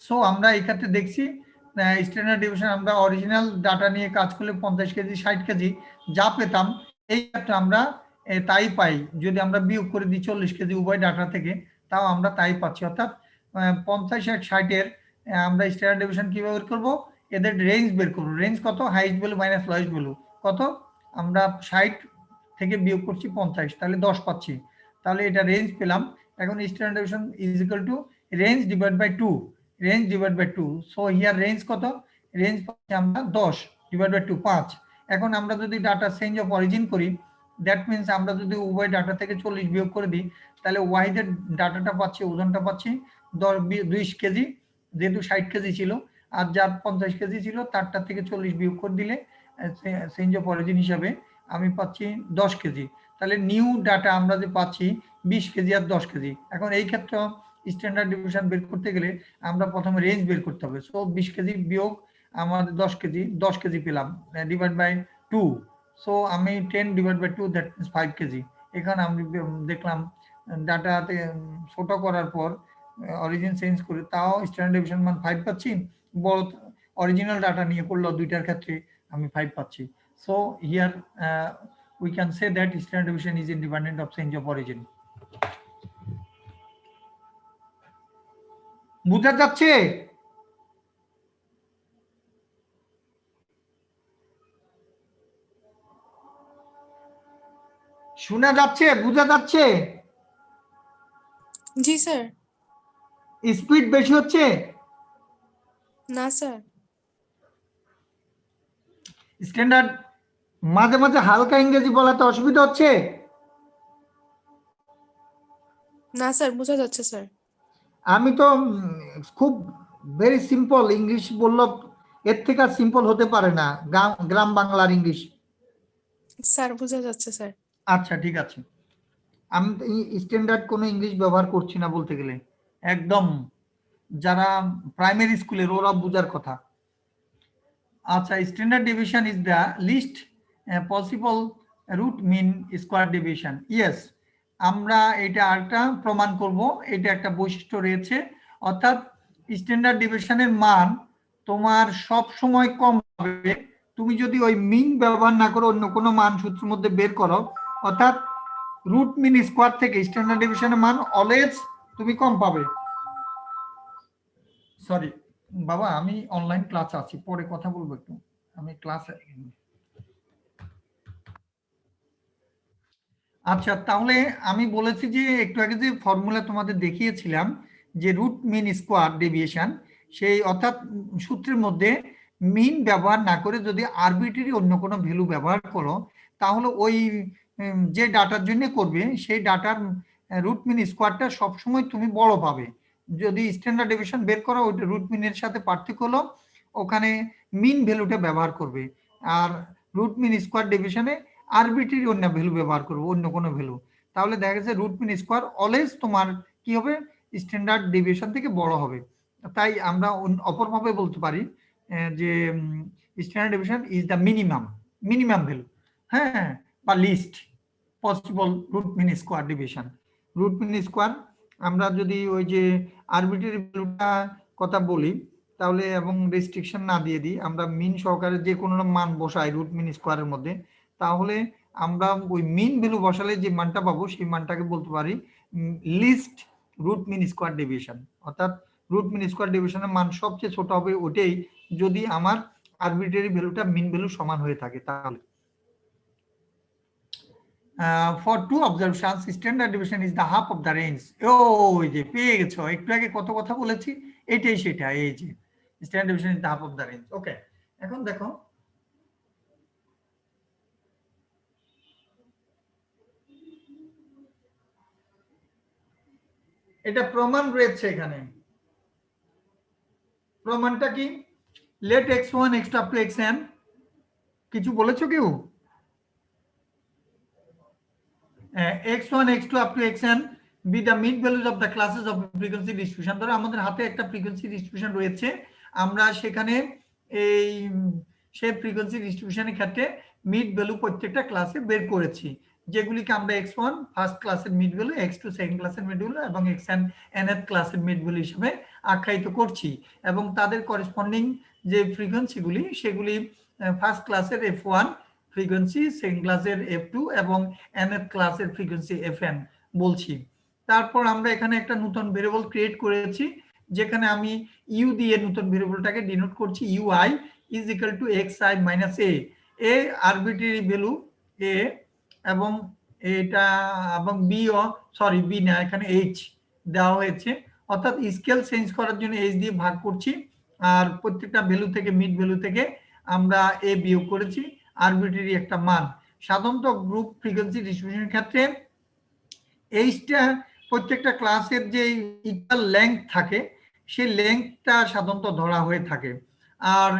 সো আমরা এই ক্ষেত্রে দেখছি স্ট্যান্ডার্ড ডেভিয়েশন আমরা অরিজিনাল ডাটা নিয়ে কাজ করলে 50 কেজি 60 কেজি যা পেতাম এই ক্ষেত্রে আমরা তাই পাই। যদি আমরা বিয়োগ করে দিই 40 কেজি উভয় ডাটা থেকে, তাও আমরা তাই পাচ্ছি। অর্থাৎ 50 60 এর আমরা স্ট্যান্ডার্ড ডেভিয়েশন কিভাবে বের করবো, এদের রেঞ্জ বের করবো। রেঞ্জ কত? Highest value minus lowest value কত? আমরা 60 থেকে বিয়োগ করছি 50, তাহলে 10 পাচ্ছি, তাহলে এটা রেঞ্জ পেলাম। এখন standard deviation is equal to range divide by 2, range divide by 2। So here range কত? রেঞ্জ পাচ্ছি আমরা 10 ডিভাইড বাই 2 5। এখন আমরা যদি ডাটা চেঞ্জ অফ অরিজিন করি, দ্যাট মিনস আমরা যদি উভয় ডাটা থেকে 40 বিয়োগ করে দিই, তাহলে ওয়াইদের ডাটাটা পাচ্ছি, ওজনটা পাচ্ছি 20 কেজি, যেহেতু 60 কেজি ছিল, আর যার 50 কেজি ছিল তারটা থেকে 40 বিয়োগ করে দিলে চেঞ্জ অফ অরিজিন হিসাবে আমি পাচ্ছি 10 কেজি। তাহলে নিউ ডাটা আমরা যে পাচ্ছি 20 কেজি আর 10 কেজি। এখন এই ক্ষেত্রে স্ট্যান্ডার্ড ডেভিয়েশন বের করতে গেলে আমরা প্রথমে রেঞ্জ বের করতে হবে। সো 20 কেজি বিয়োগ আমাদের 10 কেজি পেলাম, ডিভাইড বাই 2। সো আমি 10 divide by 2 that means 5 kg. এখানে আমি দেখলাম ডাটাতে ছোট করার পর অরিজিন চেঞ্জ করে তাও স্ট্যান্ডার্ড ডেভিয়েশন মান 5 পাচ্ছি। বড় অরিজিনাল ডাটা নিয়ে করলো দুইটার ক্ষেত্রে আমি 5 পাচ্ছি। So here we can say that standard deviation is independent of change of origin. বুঝা যাচ্ছে? শোনা যাচ্ছে? বুঝা যাচ্ছে? জি স্যার। স্পিড বেশি হচ্ছে? না স্যার। স্ট্যান্ডার্ড মাঝে মাঝে হালকা ইংরেজি বলাতে অসুবিধা হচ্ছে? না স্যার, বোঝা যাচ্ছে স্যার। আমি তো খুব ভেরি সিম্পল ইংলিশ বললাম, এর থেকে আর সিম্পল হতে পারে না গ্রাম বাংলার ইংলিশ। স্যার বোঝা যাচ্ছে স্যার। আচ্ছা ঠিক আছে, আমি স্ট্যান্ডার্ড কোনো ইংলিশ ব্যবহার করছি না বলতে গেলে, একদম যারা প্রাইমারি স্কুলের ওরা বোঝার কথা। আচ্ছা, standard deviation is the least possible root mean square deviation. Yes, আমরা এটা আরেকটা প্রমাণ করব, এটা একটা বৈশিষ্ট্য রয়েছে, অর্থাৎ স্ট্যান্ডার্ড ডেভিয়েশনের মান তোমার সব সময় কম হবে তুমি যদি ওই মিন ব্যবহার না করো, অন্য কোনো মান সূত্রের মধ্যে বের করো, অর্থাৎ রুট মিন স্কোয়ার থেকে স্ট্যান্ডার্ড ডেভিয়েশনের মান অলওয়েজ তুমি কম পাবে। সরি বাবা, আমি অনলাইন ক্লাস আছি, পরে কথা বলবো একটু, আমি ক্লাসে। আচ্ছা, তাহলে আমি বলেছি যে একটু আগে যে ফর্মুলা তোমাদের দেখিয়েছিলাম যে রুট মিন স্কোয়ার ডেভিয়েশন, সেই অর্থাৎ সূত্রের মধ্যে মিন ব্যবহার না করে যদি আরবিট্রারি অন্য কোনো ভ্যালু ব্যবহার করো, তাহলে ওই যে ডাটার জন্য করবে সেই ডাটার রুট মিন স্কোয়ারটা সবসময় তুমি বড় পাবে। যদি স্ট্যান্ডার্ড ডেভিয়েশন বের করো, ওইটা রুট মিনের সাথে পার্থক্য হলো ওখানে মিন ভ্যালুটা ব্যবহার করবে, আর রুট মিন স্কোয়ার ডেভিয়েশনে আরবিট্রারি অন্য ভ্যালু ব্যবহার করবো, অন্য কোনো ভ্যালু, তাহলে দেখা যাচ্ছে রুট মিন স্কোয়ার অলওয়েজ তোমার কি হবে, স্ট্যান্ডার্ড ডেভিয়েশন থেকে বড় হবে। তাই আমরা অপরভাবে বলতে পারি যে standard deviation is the minimum, minimum value, হ্যাঁ, বা least possible root mean square division. Root mean square আমরা যদি ওই যে আরবিট্রারি ভ্যালুটা কথা বলি তাহলে এবং রেস্ট্রিকশন না দিয়ে দিই, আমরা মিন সহকারে যে কোনো মান বসাই রুট মিন স্কোয়ারের মধ্যে, তাহলে আমরা ওই মিন ভ্যালু বসালে যে মানটা পাবো সেই মানটাকে বলতে পারি least root mean square deviation. অর্থাৎ রুট মিন স্কোয়ার ডেভিয়েশনের মান সবচেয়ে ছোট হবে ওটাই যদি আমার আরবিট্রারি ভ্যালুটা মিন ভ্যালু সমান হয়ে থাকে। তাহলে for two observations standard deviation is the half of the range। ওই যে পেয়ে গেছো, একটু আগে কত কথা বলেছি, এটাই সেটা, এই যে standard deviation is the half of the range। ওকে, এখন দেখো এটা প্রমাণ রয়েছে এখানে। প্রমাণটা কি? let x1 x2 up to xn, কিছু বলেছো কেউ? x1 x2 up to xn be the mean values of the classes of frequency distribution। ধরো আমাদের হাতে একটা ফ্রিকোয়েন্সি ডিস্ট্রিবিউশন রয়েছে, আমরা সেখানে এই সেই ফ্রিকোয়েন্সি ডিস্ট্রিবিউশনের ক্ষেত্রে মিড ভ্যালু প্রত্যেকটা ক্লাসে বের করেছি, যেগুলিকে আমরা x1 ফার্স্ট ক্লাসের মিড ভ্যালু, x2 সেকেন্ড ক্লাসের মিড ভ্যালু এবং xn nth ক্লাসের মিড ভ্যালু হিসেবে আখ্যায়িত করছি, এবং তাদের করেসপন্ডিং যে ফ্রিকোয়েন্সিগুলি সেগুলি ফার্স্ট ক্লাসের f1 ফ্রিকোয়েন্সি, সেকেন্ড ক্লাসের f2 এবং nth ক্লাসের ফ্রিকোয়েন্সি fn বলছি। তারপর আমরা এখানে একটা নতুন ভেরিয়েবল ক্রিয়েট করেছি যেখানে আমি u দিয়ে নতুন ভেরিয়েবলটাকে ডিনোট করছি ui is equal to xi minus a arbitrary value a এবং এটা এবং b ও সরি b না, এখানে h দেওয়া হয়েছে, অর্থাৎ স্কেল চেঞ্জ করার জন্য h দিয়ে ভাগ করছি, আর প্রত্যেকটা ভ্যালু থেকে মিড ভ্যালু থেকে আমরা a বিয়োগ করেছি আরবিট্রারি একটা মান। সাধারণত গ্রুপ ফ্রিকোয়েন্সি ডিস্ট্রিবিউশনের ক্ষেত্রে এইটা প্রত্যেকটা ক্লাসের যে ইকুয়াল লেংথ থাকে সেই লেংথটা সাধারণত ধরা হয়ে থাকে। আর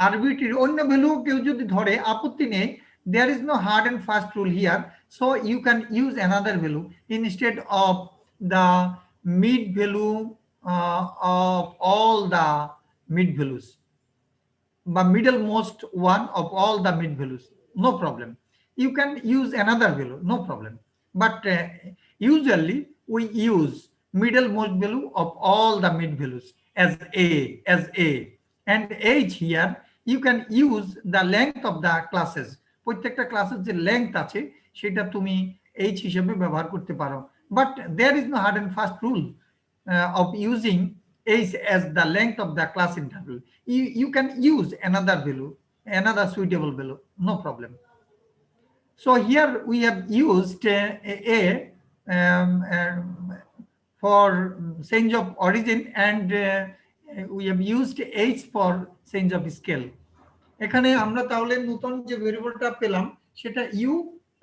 আরবিট্রারি অন্য ভ্যালু কেউ যদি ধরে আপত্তি নেই, there is no hard and fast rule here, so you can use another value instead of the mid value of all the mid values, but middle most one of all the mid values, no problem. You can use another value, no problem, but usually we use middle most value of all the mid values as a and h here you can use the length of the classes, প্রত্যেকটা ক্লাসের যে length আছে সেটা তুমি h হিসেবে ব্যবহার করতে পারো, but there is no hard and fast rule of using h as the length of the class interval. You can use another value, another suitable value, no problem. So here we have used for change of origin and we have used h for change of scale. এখানে আমরা তাহলে নতুন যে ভেরিয়েবলটা পেলাম সেটা u,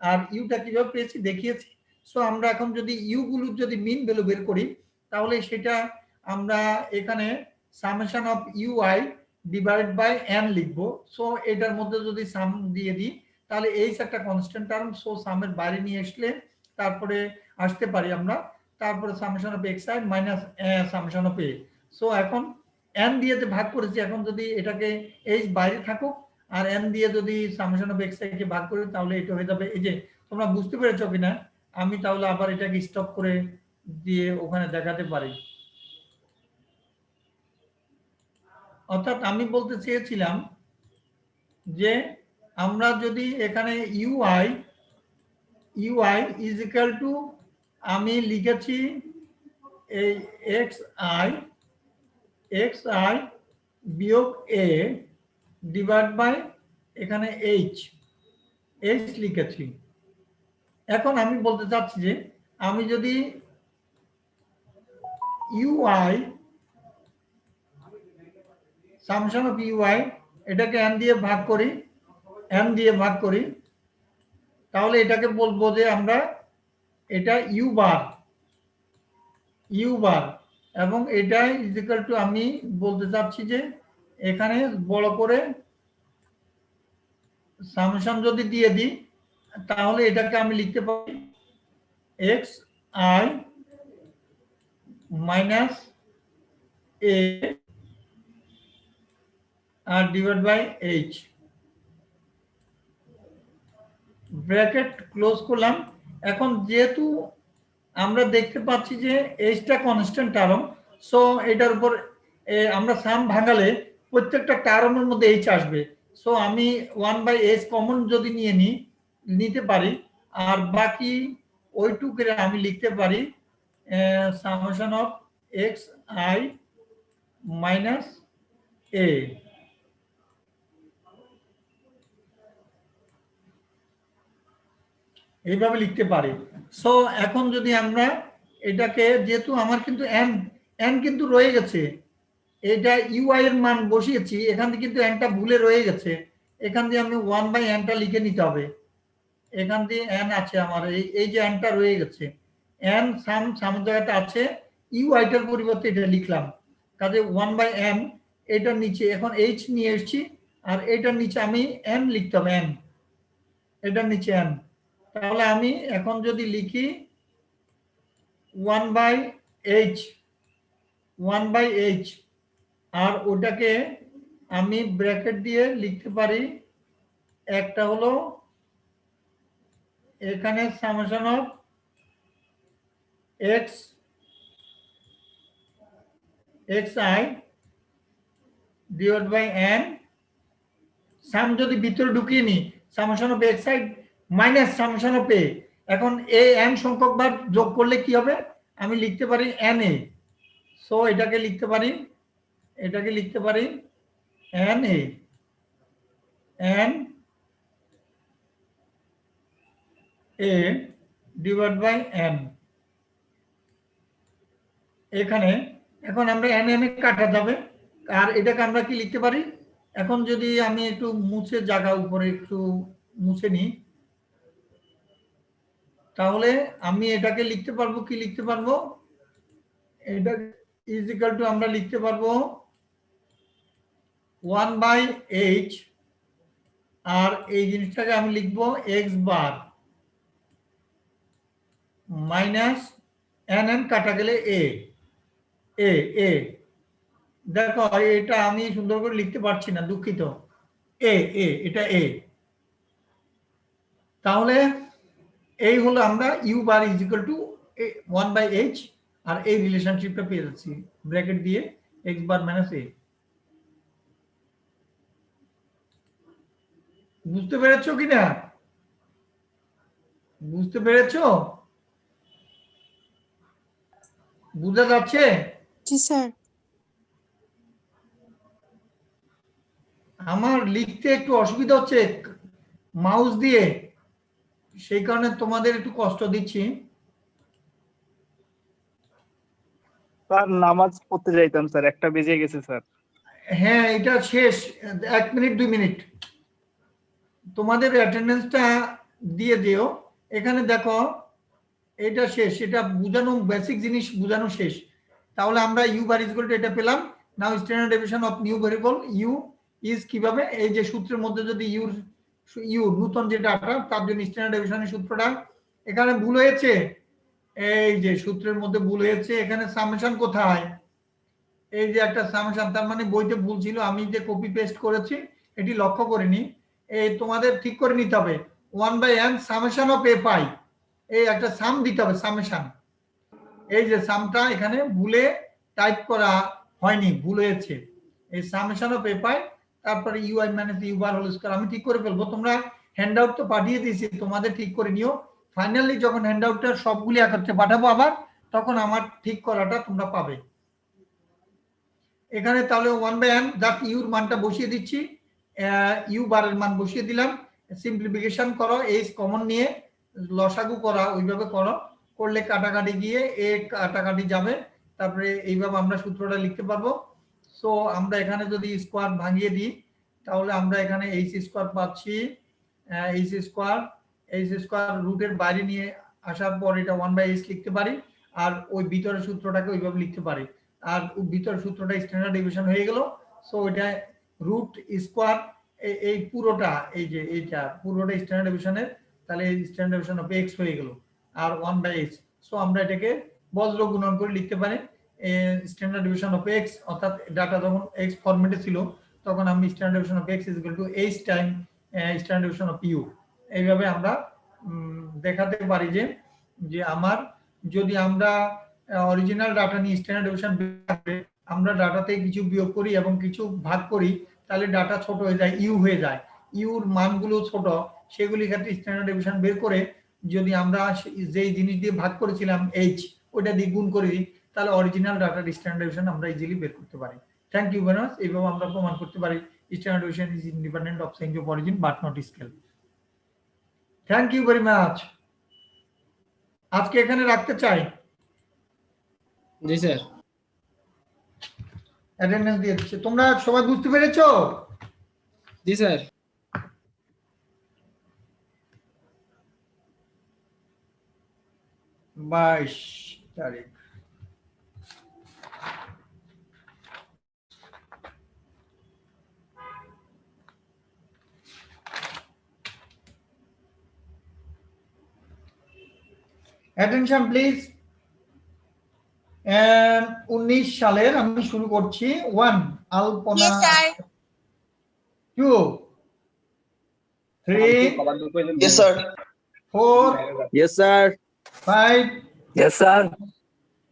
আর Yuta কিভাবে পেয়েছি দেখিয়েছি। সো আমরা এখন যদি ইউ গুলো যদি মিন ভ্যালু বের করি তাহলে সেটা আমরা এখানে summation of u i divide by n লিখবো। সো এটার মধ্যে যদি সাম দিয়ে দিই তাহলে এইচ একটা কনস্ট্যান্ট টার্ম, সো সামের বাইরে নিয়ে আসলে তারপরে আসতে পারি আমরা, তারপরে summation of xi minus summation of a। So এখন n দিয়ে যে ভাগ করেছি, এখন যদি এটাকে h বাইরে থাকুক আর n দিয়ে যদি সামেশন অফ xi কে ভাগ করি তাহলে এটা হয়ে যাবে, এই যে তোমরা বুঝতে পেরেছো কিনা, আমি তাহলে আবার এটাকে স্টপ করে দিয়ে ওখানে দেখাতে পারি। অর্থাৎ আমি বলতে চেয়েছিলাম যে আমরা যদি এখানে ui is equal to আমি লিখেছি এই xi বিয়োগ a ডিভাইড বাই এখানে h লিখেছি। এখন আমি বলতে চাচ্ছি যে আমি যদি ui সামেশন অফ ui এটাকে n দিয়ে ভাগ করি তাহলে এটাকে বলবো যে আমরা এটা u বার এবং এটা ইজ ইকুয়াল টু আমি বলতে চাচ্ছি যে এখানে বড় করে সামেশন যদি দিয়ে দিই তাহলে এটাকে আমি লিখতে পারি xi মাইনাস a আর divide by h। Bracket close করলাম। এখন যেহেতু আমরা দেখতে পাচ্ছি যে এইচটা কনস্ট্যান্ট টার্ম, সো এটার উপর আমরা সাম ভাঙালে প্রত্যেকটা টার্মের মধ্যে এইচ আসবে। সো আমি 1/h কমন যদি নিতে পারি, আর বাকি ওইটুকু আমি লিখতে পারি summation of x i minus a. এইভাবে লিখতে পারি। সো এখন যদি আমরা এটাকে, যেহেতু আমার কিন্তু এন কিন্তু রয়ে গেছে, এটা ইউআই এর মান বসিয়েছি, এখান থেকে কিন্তু এনটা ভুলে রয়ে গেছে, এখান দিয়ে আমি 1/nটা লিখে নিতে হবে। এখান দিয়ে এন আছে আমার, এই যে এনটা রয়ে গেছে, এন সাম জায়গাটা আছে, ইউআইটার পরিবর্তে এটা লিখলাম, কাজে 1/n এটার নিচে এখন এইচ নিয়ে এসেছি, আর এটার নিচে আমি এন লিখতে হবে, এন এটার নিচে এন। তাহলে আমি এখন যদি লিখি 1/h আর ওটাকে আমি ব্র্যাকেট দিয়ে লিখতে পারি, একটা হলো এখানে summation of x i divide by n, sum যদি ভিতরে ঢুকিয়ে নি, summation of x i minus summation of a. এখন এ এন সংখ্যক বার যোগ করলে কি হবে, আমি লিখতে পারি এন এ। সো এটাকে লিখতে পারি N A, N A divide by N. এখানে এখন আমরা এন এন কাটা যাবে, আর এটাকে আমরা কি লিখতে পারি, এখন যদি আমি একটু মুছে জায়গা উপরে একটু মুছে নিই, তাহলে আমি এটাকে লিখতে পারবো, কি লিখতে পারবো, এটা ইজ ইকুয়াল টু আমরা লিখতে পারবো 1/h, আর এই জিনিসটাকে আমি লিখবো x bar minus N N কাটা গেলে এ এ এ। দেখো এটা আমি সুন্দর করে লিখতে পারছি না, দুঃখিত। এ এ এটা এ। তাহলে এই হলো আমরা u bar is equal to 1/h, আর এই রিলেশনশিপটা পেয়ে যাচ্ছি ব্র্যাকেট দিয়ে এক্স বার মাইনাস এ। বুঝতে পেরেছো কিনা? বুঝতে পেরেছো? বুঝা যাচ্ছে? জি স্যার। আমার লিখতে একটু অসুবিধা হচ্ছে মাউস দিয়ে, সেই কারণে তোমাদের একটু কষ্ট দিচ্ছি। স্যার নামাজ পড়তে যাইতাম স্যার, 1টা বেজে গেছে স্যার। হ্যাঁ এটা শেষ, 1 মিনিট 2 মিনিট তোমাদের অ্যাটেন্ডেন্সটা দিয়ে দিও। এখানে দেখো এটা শেষ, এটা বোঝানো, বেসিক জিনিস বোঝানো শেষ। তাহলে আমরা ইউ বার ইকুয়াল টু এটা পেলাম। Now standard deviation of new variable u is কিভাবে, এই যে সূত্রের মধ্যে যদি ইউ নতুন যে ডাটা, তার জন্য স্ট্যান্ডার্ড ডেভিয়েশনের সূত্রটা এখানে ভুল হয়েছে, এই যে সূত্রের মধ্যে ভুল হয়েছে, এখানে সামেশন কোথায়, এই যে একটা সামেশন, তার মানে বইতে ভুল ছিল, আমি যে কপি পেস্ট করেছি এটি লক্ষ্য করিনি। এই তোমাদের ঠিক করে নিতে হবে 1/n সামেশন অফ এ পাই, এই একটা সাম দিতে হবে সামেশন। এই যে সামটা এখানে ভুলে টাইপ করা হয়নি, ভুল হয়েছে, এই সামেশন অফ এ পাই, তারপরে u i minus u bar whole square. আমি ঠিক করে ফেলবো, তোমরা হ্যান্ডআউট তো পাঠিয়ে দিয়েছি, তোমাদের ঠিক করে নিও। ফাইনালি যখন হ্যান্ডআউটটা সবগুলি একত্রে পাঠাবো আবার, তখন আমার ঠিক করাটা তোমরা পাবে। এখানে তাহলে 1/n জাস্ট ইউর মানটা বসিয়ে দিচ্ছি, ইউ বারের মান বসিয়ে দিলাম, সিম্পলিফিকেশন করো, এইচ কমন নিয়ে লসাগু করা, ওইভাবে করো, করলে কাটাকাটি গিয়ে এ কাটাকাটি যাবে, তারপরে এইভাবে আমরা সূত্রটা লিখতে পারবো। সো আমরা এখানে যদি স্কোয়ার ভাঙিয়ে দিই, তাহলে আমরা এখানে এইচ স্কোয়ার পাচ্ছি, এইচ স্কোয়ার রুটের বাইরে নিয়ে আসার পর এটা 1/h লিখতে পারি, আর ওই ভিতরের সূত্রটাকে ওইভাবে লিখতে পারি, আর ভিতরের সূত্রটা স্ট্যান্ডার্ড ডেভিয়েশন হয়ে গেল। সো এটা রুট স্কোয়ার, এই পুরোটা, এই যে এইটা পুরোটা স্ট্যান্ডার্ড ডেভিয়েশনের, তাহলে স্ট্যান্ডার্ড ডেভিয়েশন অফ এক্স হয়ে গেল, আর 1/h। সো আমরা এটাকে বজ্র গুণন করে লিখতে পারি স্ট্যান্ডার্ড ডেভিয়েশন অফ এক্স, অর্থাৎ ডাটা যখন এক্স ফরম্যাটে ছিল, তখন আমি standard deviation of x is equal to h time standard deviation of u, এইভাবে আমরা দেখাতে পারি যে যে আমার যদি আমরা অরিজিনাল ডাটা নিয়ে স্ট্যান্ডার্ড ডেভিয়েশন আমরা ডাটাতে কিছু বিয়োগ করি এবং কিছু ভাগ করি, তাহলে ডাটা ছোট হয়ে যায়, ইউ হয়ে যায়, ইউর মানগুলো ছোট, সেগুলির ক্ষেত্রে স্ট্যান্ডার্ড ডেভিয়েশন বের করে যদি আমরা যেই জিনিস দিয়ে ভাগ করেছিলাম এইচ, ওইটা দিয়ে গুণ করে দিই, তাহলে অরিজিনাল ডাটার স্ট্যান্ডার্ড ডেভিয়েশন আমরা ইজিলি বের করতে পারি। Thank you very much. এইভাবে আমরা প্রমাণ করতে পারি standard deviation is independent of change of origin but not scale. Thank you very much. আজকে এখানে রাখতে চাই। জি স্যার। অ্যাটেন্ডেন্স দিয়ে দিচ্ছে। তোমরা সবাই বুঝতে পেরেছো? জি স্যার। 22 তারিখ। Attention please. 19 সালের আমি শুরু করছি। 1 আলপনা, Yes, sir. 2 3 Yes, sir. 4 Yes, sir. 5 Yes, sir.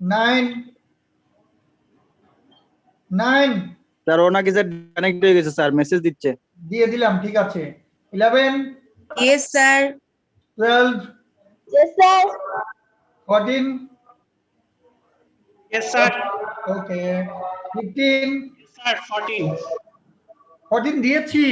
9 9 sir ও নাকি স্যার কানেক্ট হয়ে গেছে স্যার, মেসেজ দিচ্ছে। দিয়ে দিলাম, ঠিক আছে। 11 Yes, sir. 12 Yes, sir. 14 Yes, sir. ওকে 15 Sir, 14. 14 দিয়েছি।